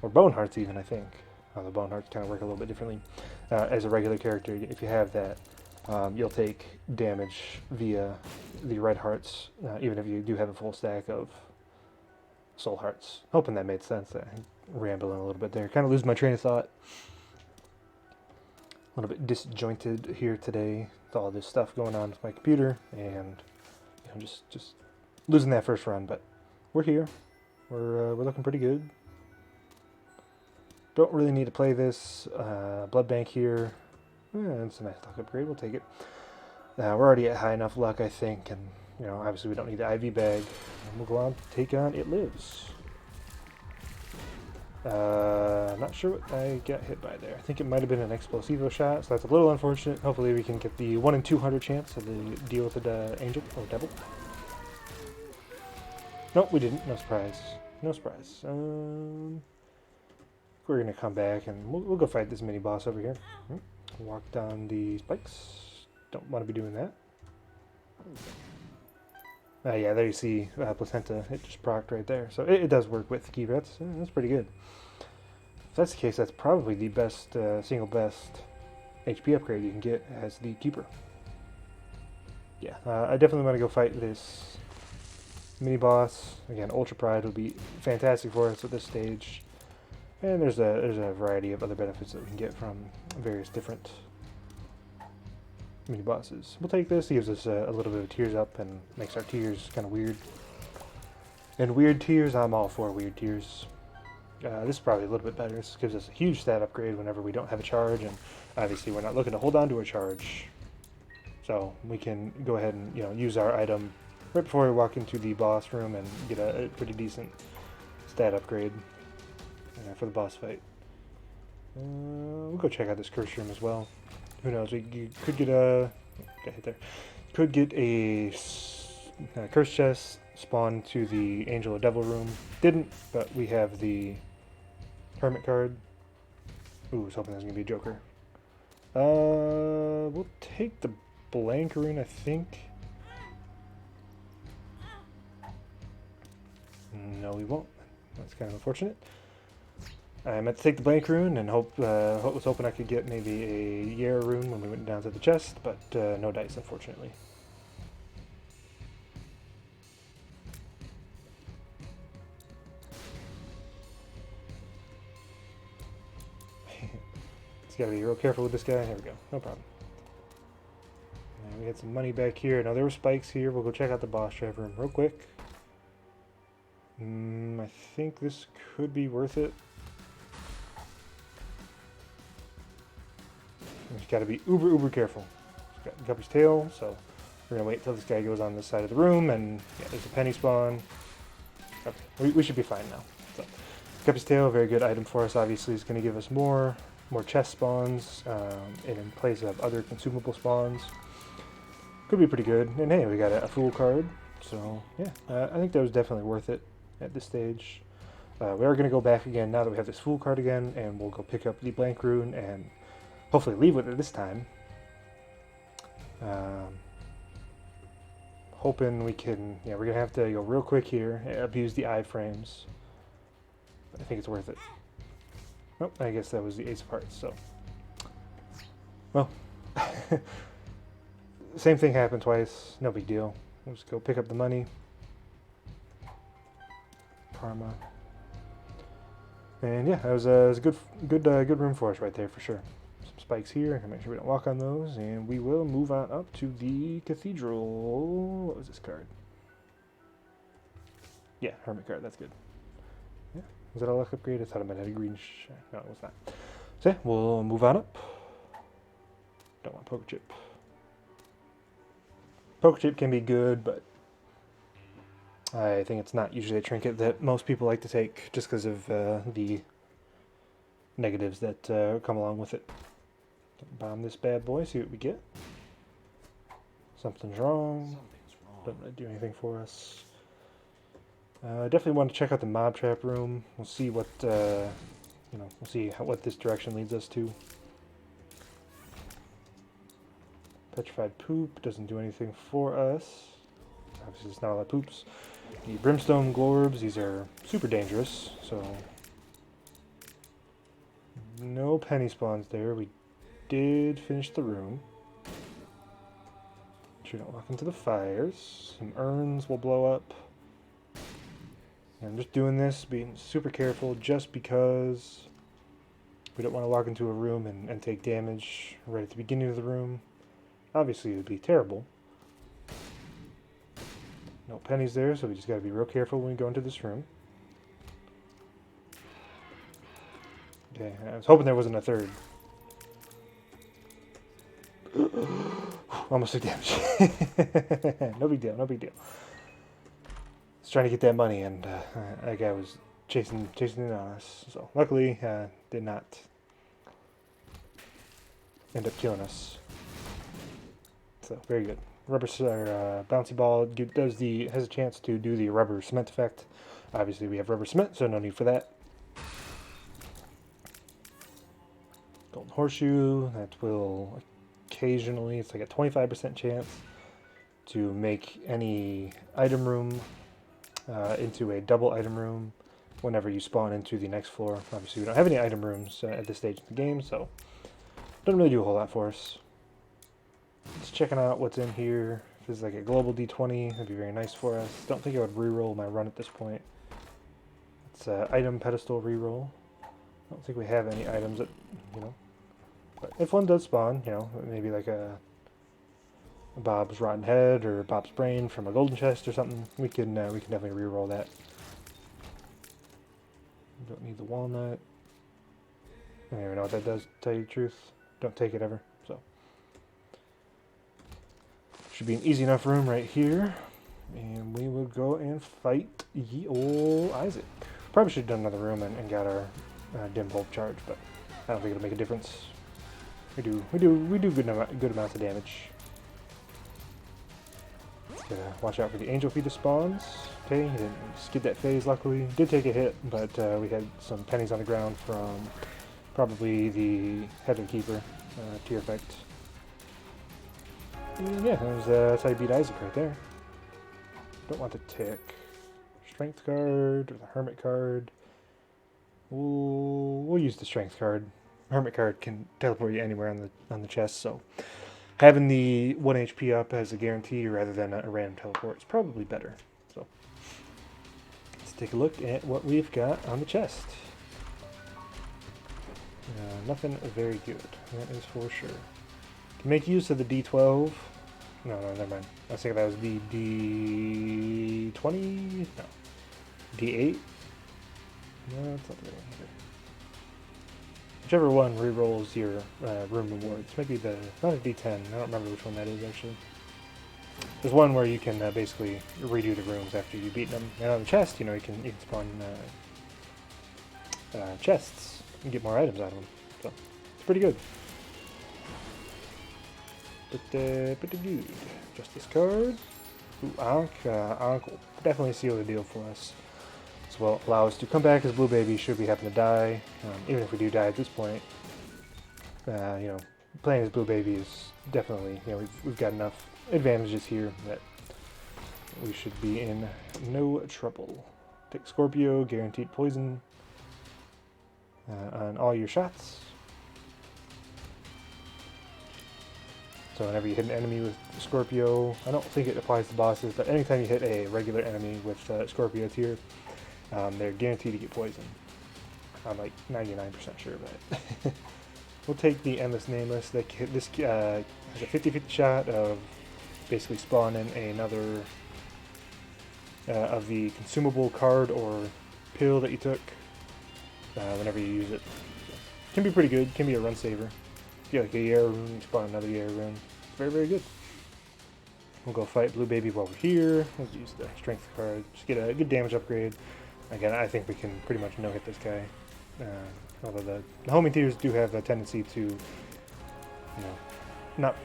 Or bone hearts even, I think. The bone hearts kind of work a little bit differently. As a regular character, if you have that, you'll take damage via the red hearts, even if you do have a full stack of soul hearts. Hoping that made sense. I'm rambling a little bit there. Kind of losing my train of thought. A little bit disjointed here today. With all this stuff going on with my computer, and you know, just losing that first run. But we're here. We're looking pretty good. Don't really need to play this. Blood bank here. It's a nice luck upgrade. We'll take it. We're already at high enough luck, I think, and you know, obviously we don't need the IV bag. And we'll go on to take on It Lives. Not sure what I got hit by there. I think it might have been an Explosivo shot, so that's a little unfortunate. Hopefully we can get the 1 in 200 chance of the deal with the angel or devil. Nope, we didn't. No surprise. No surprise. We're gonna come back and we'll go fight this mini boss over here. Walk down the spikes. Don't want to be doing that. Yeah, there you see Placenta. It just procced right there. So it does work with Keeper. That's pretty good. If that's the case, that's probably the best, single best HP upgrade you can get as the Keeper. Yeah, I definitely want to go fight this mini boss. Again, Ultra Pride would be fantastic for us at this stage. And there's a variety of other benefits that we can get from various different mini bosses. We'll take this. It gives us a little bit of tears up and makes our tears kind of weird. And weird tears, I'm all for weird tears. This is probably a little bit better. This gives us a huge stat upgrade whenever we don't have a charge, and obviously we're not looking to hold on to a charge. So we can go ahead and use our item right before we walk into the boss room and get a pretty decent stat upgrade for the boss fight. We'll go check out this curse room as well. Who knows? We could get a got hit there. Could get a curse chest spawn to the Angel or Devil room. Didn't, but we have the Hermit card. Ooh, I was hoping that was gonna be a Joker. We'll take the blank rune, I think. No, we won't. That's kind of unfortunate. I meant to take the blank rune and was hoping I could get maybe a Yara rune when we went down to the chest, but no dice, unfortunately. Just gotta be real careful with this guy. There we go. No problem. And we had some money back here. Now there were spikes here. We'll go check out the boss trap room real quick. I think this could be worth it. You just gotta be uber careful. He's got Guppy's tail, so we're gonna wait till this guy goes on this side of the room, and yeah, there's a penny spawn. Okay, we should be fine now. So, Guppy's tail, very good item for us. Obviously, it's gonna give us more chest spawns, and in place of other consumable spawns. Could be pretty good. And hey, we got a fool card, so yeah, I think that was definitely worth it at this stage. We are gonna go back again now that we have this fool card again, and we'll go pick up the blank rune and hopefully leave with it this time. Hoping we can, yeah, we're gonna have to go real quick here, abuse the iframes. But I think it's worth it. Oh, I guess that was the ace of hearts, so. Well, same thing happened twice, no big deal. We'll just go pick up the money. Karma. And yeah, that was a good room for us right there for sure. Some spikes here, make sure we don't walk on those, and we will move on up to the cathedral. What was this card? Yeah, hermit card. That's good. Yeah, was that a luck upgrade? I thought it might have a green. No, it was not. So yeah, we'll move on up. Don't want poker chip. Poker chip can be good, but I think it's not usually a trinket that most people like to take just because of the negatives that come along with it. Bomb this bad boy, see what we get. Something's wrong. Doesn't really do anything for us. Definitely want to check out the mob trap room. We'll see what we'll see what this direction leads us to. Petrified poop doesn't do anything for us. Obviously, there's not a lot of poops. The brimstone glorbs, these are super dangerous, so no penny spawns there. We did finish the room. Make sure we don't walk into the fires. Some urns will blow up. And I'm just doing this, being super careful, just because we don't want to walk into a room and take damage right at the beginning of the room. Obviously, it would be terrible. No pennies there, so we just got to be real careful when we go into this room. Okay, I was hoping there wasn't a third. Almost took damage. No big deal, no big deal. I was trying to get that money, and that guy was chasing in on us. So luckily, did not end up killing us. So very good. Rubber bouncy ball has a chance to do the rubber cement effect. Obviously, we have rubber cement, so no need for that. Golden horseshoe, that will occasionally, it's like a 25% chance to make any item room into a double item room whenever you spawn into the next floor. Obviously, we don't have any item rooms at this stage in the game, so doesn't really do a whole lot for us. Just checking out what's in here. If this is like a global D20, that'd be very nice for us. Don't think I would reroll my run at this point. It's an item pedestal reroll. I don't think we have any items that, but if one does spawn, maybe like a Bob's rotten head or Bob's brain from a golden chest or something, we can definitely reroll that. Don't need the walnut. I don't even know what that does, to tell you the truth. Don't take it ever, so. Should be an easy enough room right here. And we will go and fight ye ol' Isaac. Probably should have done another room and got our dim bulb charge, but I don't think it'll make a difference. We do good amounts of damage. Gotta watch out for the angel feeder spawns. Okay, he didn't skid that phase luckily. Did take a hit, but we had some pennies on the ground from probably the head of the keeper tier effect. And yeah, that's how you beat Isaac right there. Don't want to tick. Strength card or the hermit card. We'll use the strength card. Hermit card can teleport you anywhere on the chest, so having the 1 HP up as a guarantee rather than a random teleport is probably better. So let's take a look at what we've got on the chest. Nothing very good, that is for sure. To make use of the D12, no, never mind. I was thinking that was the D20? No. D8? No, it's not the right one either. Whichever one re-rolls your room rewards. Maybe the, not a D10, I don't remember which one that is actually. There's one where you can basically redo the rooms after you've beaten them. And on the chest, you know, you can spawn chests and get more items out of them. So, it's pretty good. Pretty good. Justice card. Ooh, Ankh. Ankh will definitely seal the deal for us. This will allow us to come back as Blue Baby should we happen to die. Even if we do die at this point, you know, playing as Blue Baby is definitely, you know, we've got enough advantages here that we should be in no trouble. Take Scorpio, guaranteed poison on all your shots. So whenever you hit an enemy with Scorpio, I don't think it applies to bosses, but anytime you hit a regular enemy with Scorpio tier, they're guaranteed to get poisoned. I'm like 99% sure of that. We'll take the Endless Nameless. This has a 50-50 shot of basically spawning another of the consumable card or pill that you took whenever you use it. So, can be pretty good, can be a run saver. If you like a Yara rune, spawn another Yara rune. Very, very good. We'll go fight Blue Baby while we're here. We'll use the strength card, just get a good damage upgrade. Again, I think we can pretty much no-hit this guy. Although the homing tiers do have a tendency to, you know, not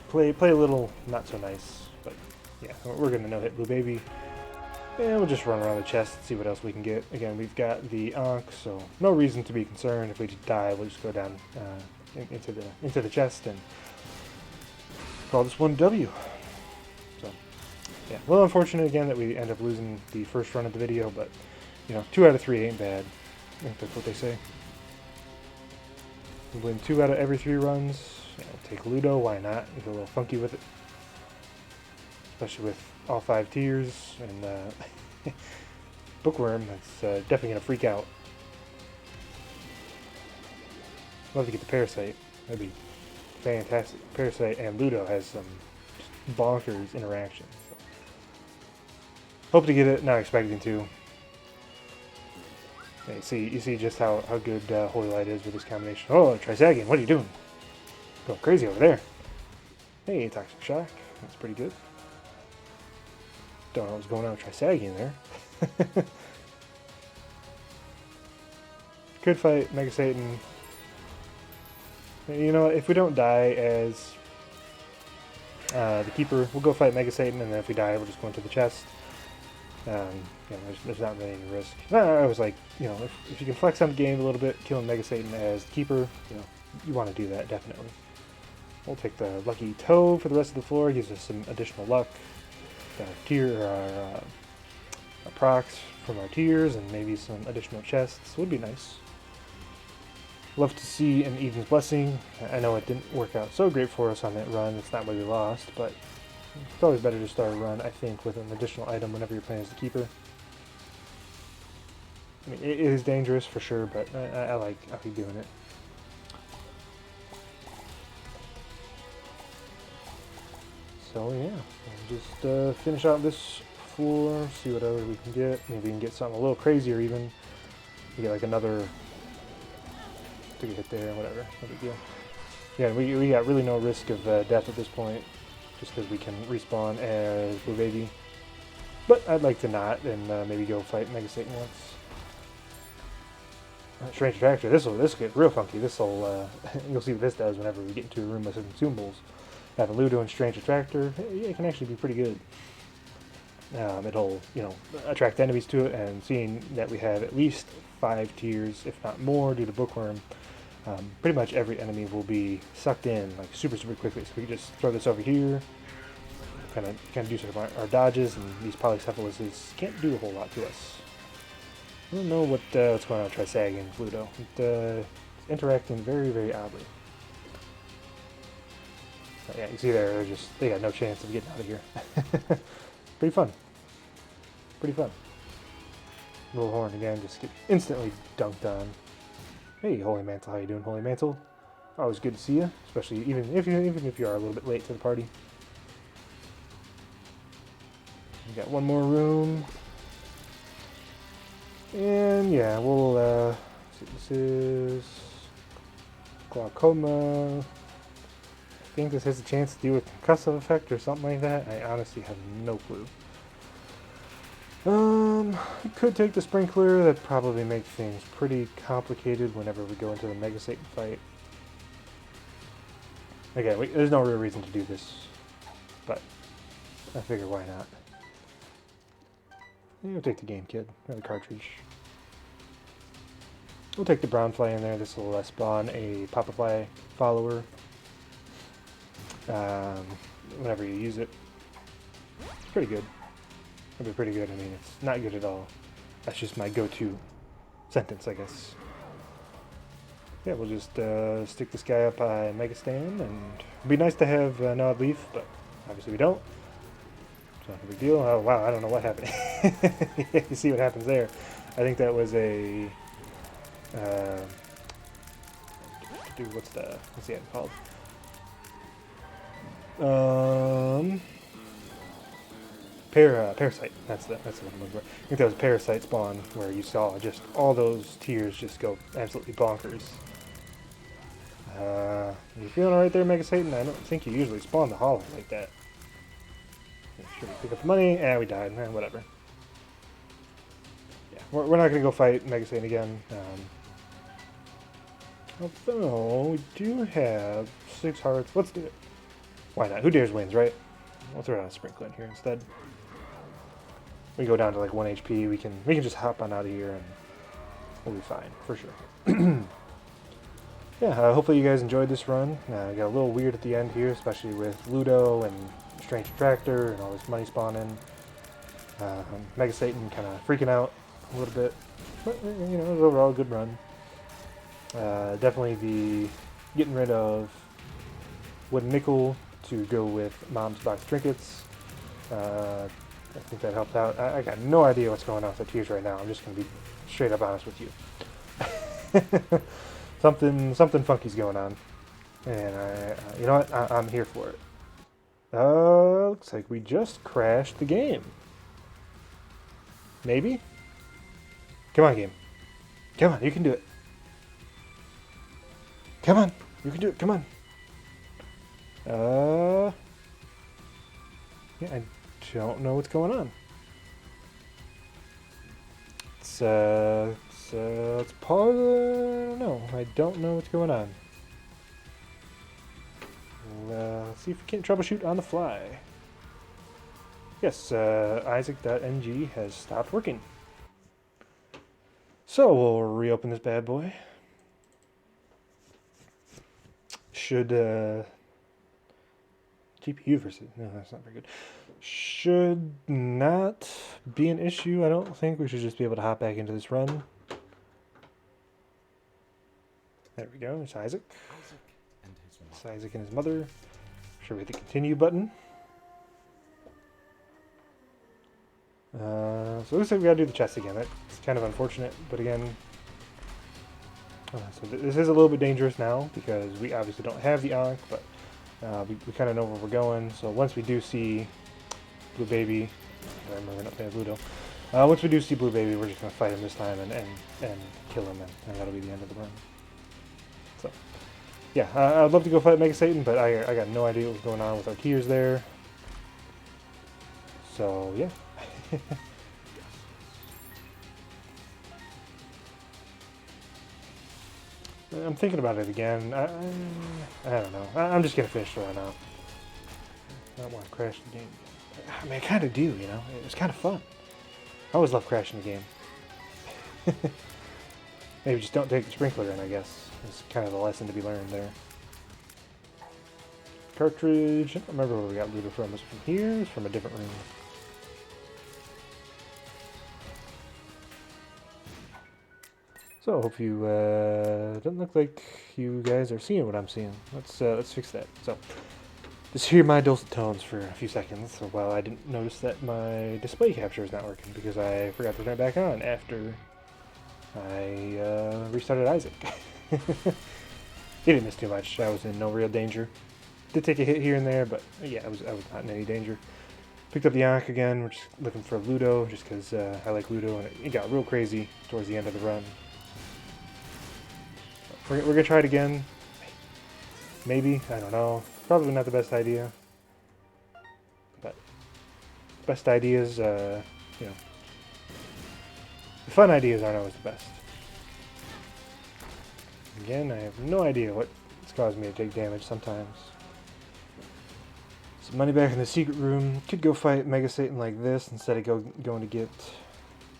play a little not so nice. But yeah, we're gonna no-hit Blue Baby. And we'll just run around the chest and see what else we can get. Again, we've got the Ankh, so no reason to be concerned. If we just die, we'll just go down into the chest and call this one W. So yeah, well, unfortunate again that we end up losing the first run of the video, but you know, 2 out of 3 ain't bad. I think that's what they say. We win 2 out of every 3 runs. Yeah, take Ludo, why not? Get a little funky with it, especially with all 5 tiers and Bookworm. That's definitely gonna freak out. Love to get the Parasite. That'd be fantastic. Parasite and Ludo has some just bonkers interactions. So. Hope to get it. Not expecting to. Yeah, you see just how good Holy Light is with this combination. Oh, Trisagion, what are you doing? Going crazy over there. Hey, Toxic Shock. That's pretty good. Don't know what's going on with Trisagion there. Could fight Mega Satan. You know, if we don't die as the Keeper, we'll go fight Mega Satan, and then if we die, we'll just go into the chest. You know, there's not really any risk. I was like, you know, if you can flex on the game a little bit, killing Mega Satan as the Keeper, you know, you want to do that, definitely. We'll take the Lucky Toe for the rest of the floor, gives us some additional luck. Our procs from our tiers, and maybe some additional chests would be nice. Love to see an Eden's Blessing. I know it didn't work out so great for us on that run. It's not what we lost, but it's always better to start a run, I think, with an additional item whenever you're playing as the Keeper. I mean, it is dangerous for sure, but I like doing it. So yeah, we'll just finish out this floor, see what other we can get. Maybe we can get something a little crazier even. We get like another... Took a hit there, whatever, no big deal. Yeah, we got really no risk of death at this point, just because we can respawn as Blue Baby. But I'd like to not, and maybe go fight Mega Satan once. Strange Attractor, this will get real funky. This'll you'll see what this does whenever we get into a room with some consumables. Have a Ludo and Strange Attractor, yeah, it can actually be pretty good. It'll, you know, attract enemies to it, and seeing that we have at least 5 tiers, if not more, due to Bookworm, pretty much every enemy will be sucked in like super quickly. So we can just throw this over here, kind of do some of our dodges, and these Polycepholuses can't do a whole lot to us. I don't know what's going on with Trisagion and Ludo. It's interacting very, very oddly. But yeah, you see there, they got no chance of getting out of here. Pretty fun. Pretty fun. Little Horn again, just get instantly dunked on. Hey, Holy Mantle, how you doing, Holy Mantle? Always good to see you, especially even if you are a little bit late to the party. We got one more room, and yeah, we'll see, this is glaucoma. I think this has a chance to do a concussive effect or something like that. I honestly have no clue. We could take the sprinkler. That'd probably make things pretty complicated whenever we go into the Mega Satan fight. Again, there's no real reason to do this, but I figure why not. We'll take the game kid, or the cartridge. We'll take the brown fly in there. This will spawn a Papa Fly follower whenever you use it. It's pretty good. It'll be pretty good. I mean, it's not good at all. That's just my go-to sentence, I guess. Yeah, we'll just stick this guy up by Mega Stand, and it'd be nice to have Nod Leaf, but obviously we don't. So no big deal. Oh wow, I don't know what happened. Yeah, you see what happens there. I think that was a what's the item called? Parasite. That's what I'm looking for. I think that was Parasite spawn where you saw just all those tears just go absolutely bonkers. You feeling alright there, Mega Satan? I don't think you usually spawn the hollow like that. Should we pick up the money? We died. Whatever. Yeah, we're not gonna go fight Mega Satan again. Although we do have 6 hearts. Let's do it. Why not? Who dares wins, right? We'll throw out a sprinkler in here instead. We go down to like 1 HP. We can just hop on out of here and we'll be fine for sure. Yeah, hopefully you guys enjoyed this run. Got a little weird at the end here, especially with Ludo and Strange Attractor and all this money spawning. Mega Satan kind of freaking out a little bit, but you know, it was overall a good run. Definitely the getting rid of Wooden Nickel to go with Mom's Box Trinkets. I think that helped out. I got no idea what's going on with the tears right now. I'm just going to be straight up honest with you. Something funky's going on, and you know what? I'm here for it. Looks like we just crashed the game. Maybe? Come on, game. Come on, you can do it. Come on, you can do it. Come on. Yeah, I don't know what's going on. Let's pause. I don't know. I don't know what's going on. Let's see if we can troubleshoot on the fly. Yes, Isaac.ng has stopped working. So we'll reopen this bad boy. Should GPU versus no, that's not very good. Should not be an issue. I don't think we should just be able to hop back into this run. There we go. It's Isaac. It's Isaac and his mother. Should we hit the continue button? So it looks like we gotta do the chest again. That's kind of unfortunate, but again, so this is a little bit dangerous now because we obviously don't have the Ankh, but we kind of know where we're going. So once we do see Blue Baby, I remember we're not playing Ludo. Once we do see Blue Baby, we're just gonna fight him this time and kill him, and that'll be the end of the run. So yeah, I'd love to go fight Mega Satan, but I got no idea what was going on with our tears there. So yeah. I'm thinking about it again. I don't know. I'm just gonna finish the run out. I don't want to crash the game. I mean, I kind of do, you know. It was kind of fun. I always love crashing the game. Maybe just don't take the sprinkler in, I guess. It's kind of the lesson to be learned there. Cartridge. I don't remember where we got looter from. Was it from here? It's from a different room. So, hope you, doesn't look like you guys are seeing what I'm seeing. Let's fix that. So, just hear my dulcet tones for a few seconds while I didn't notice that my display capture is not working because I forgot to turn it back on after I restarted Isaac. He didn't miss too much. I was in no real danger. Did take a hit here and there, but yeah, I was not in any danger. Picked up the Ankh again. We're just looking for Ludo, just because I like Ludo, and it got real crazy towards the end of the run. We're gonna try it again. Maybe, I don't know. Probably not the best idea. But best ideas, you know, the fun ideas aren't always the best. Again, I have no idea what's caused me to take damage sometimes. Some money back in the secret room. Could go fight Mega Satan like this instead of going to get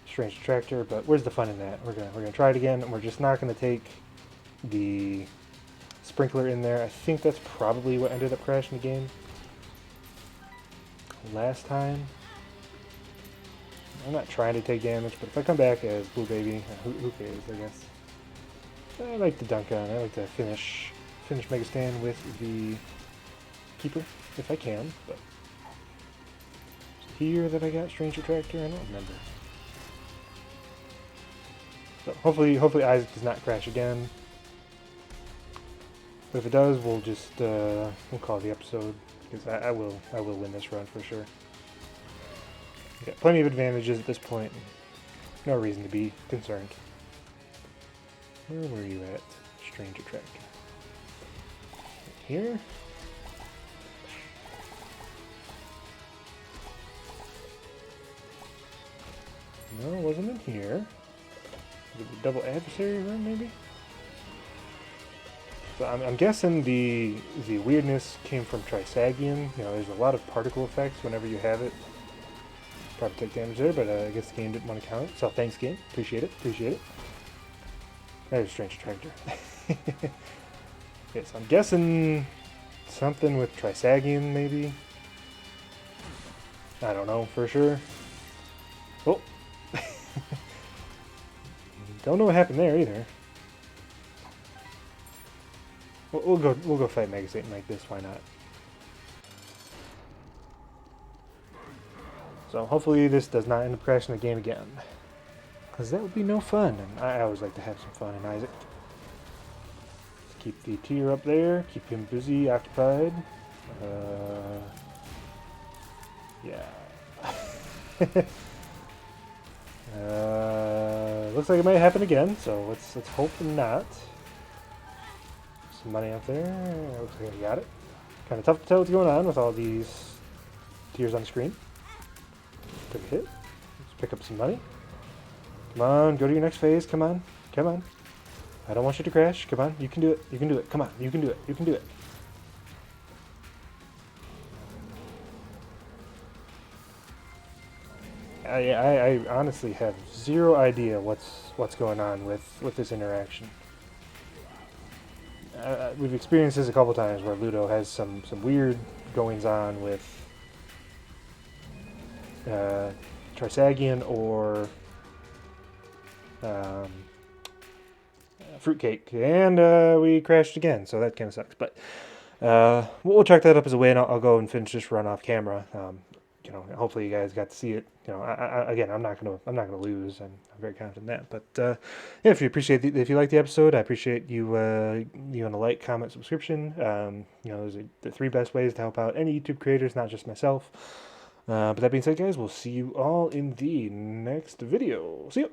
Strange Attractor, but where's the fun in that? We're gonna try it again, and we're just not gonna take the sprinkler in there. I think that's probably what ended up crashing the game last time. I'm not trying to take damage, but if I come back as Blue Baby, who cares, I guess. I like to dunk on. I like to finish Mega Stand with the Keeper, if I can, but here that I got Strange Attractor, I don't remember. So hopefully Isaac does not crash again. But if it does, we'll just we'll call the episode, because I will win this run for sure. Got plenty of advantages at this point. No reason to be concerned. Where were you at, Strange Attractor? Here? No, it wasn't in here. Was it the double adversary run, maybe? So I'm guessing the weirdness came from Trisagion. You know, there's a lot of particle effects whenever you have it. Probably take damage there, but I guess the game didn't want to count it. So thanks, game. Appreciate it. There's Strange Attractor. Okay, so I'm guessing something with Trisagion, maybe? I don't know for sure. Oh! Don't know what happened there either. We'll go fight Mega Satan like this, why not? So hopefully this does not end up crashing the game again. Because that would be no fun, and I always like to have some fun in Isaac. Let's keep the tier up there, keep him busy, occupied. Yeah. Looks like it might happen again, so let's hope not. Some money up there. Looks like I got it. Kind of tough to tell what's going on with all these tiers on the screen. Took a hit. Let's pick up some money. Come on, go to your next phase. Come on. I don't want you to crash. Come on, you can do it. Come on, you can do it. I honestly have zero idea what's going on with this interaction. We've experienced this a couple times where Ludo has some weird goings on with Trisagion or Fruitcake, and we crashed again, so that kind of sucks. But we'll check that up as a win. I'll go and finish this run off camera. You know, hopefully you guys got to see it. You know, again, I'm not gonna lose. I'm very confident in that. But yeah, if you like the episode, I appreciate you you on a like, comment, subscription. You know, those are the 3 best ways to help out any YouTube creators, not just myself. But that being said, guys, we'll see you all in the next video. See you.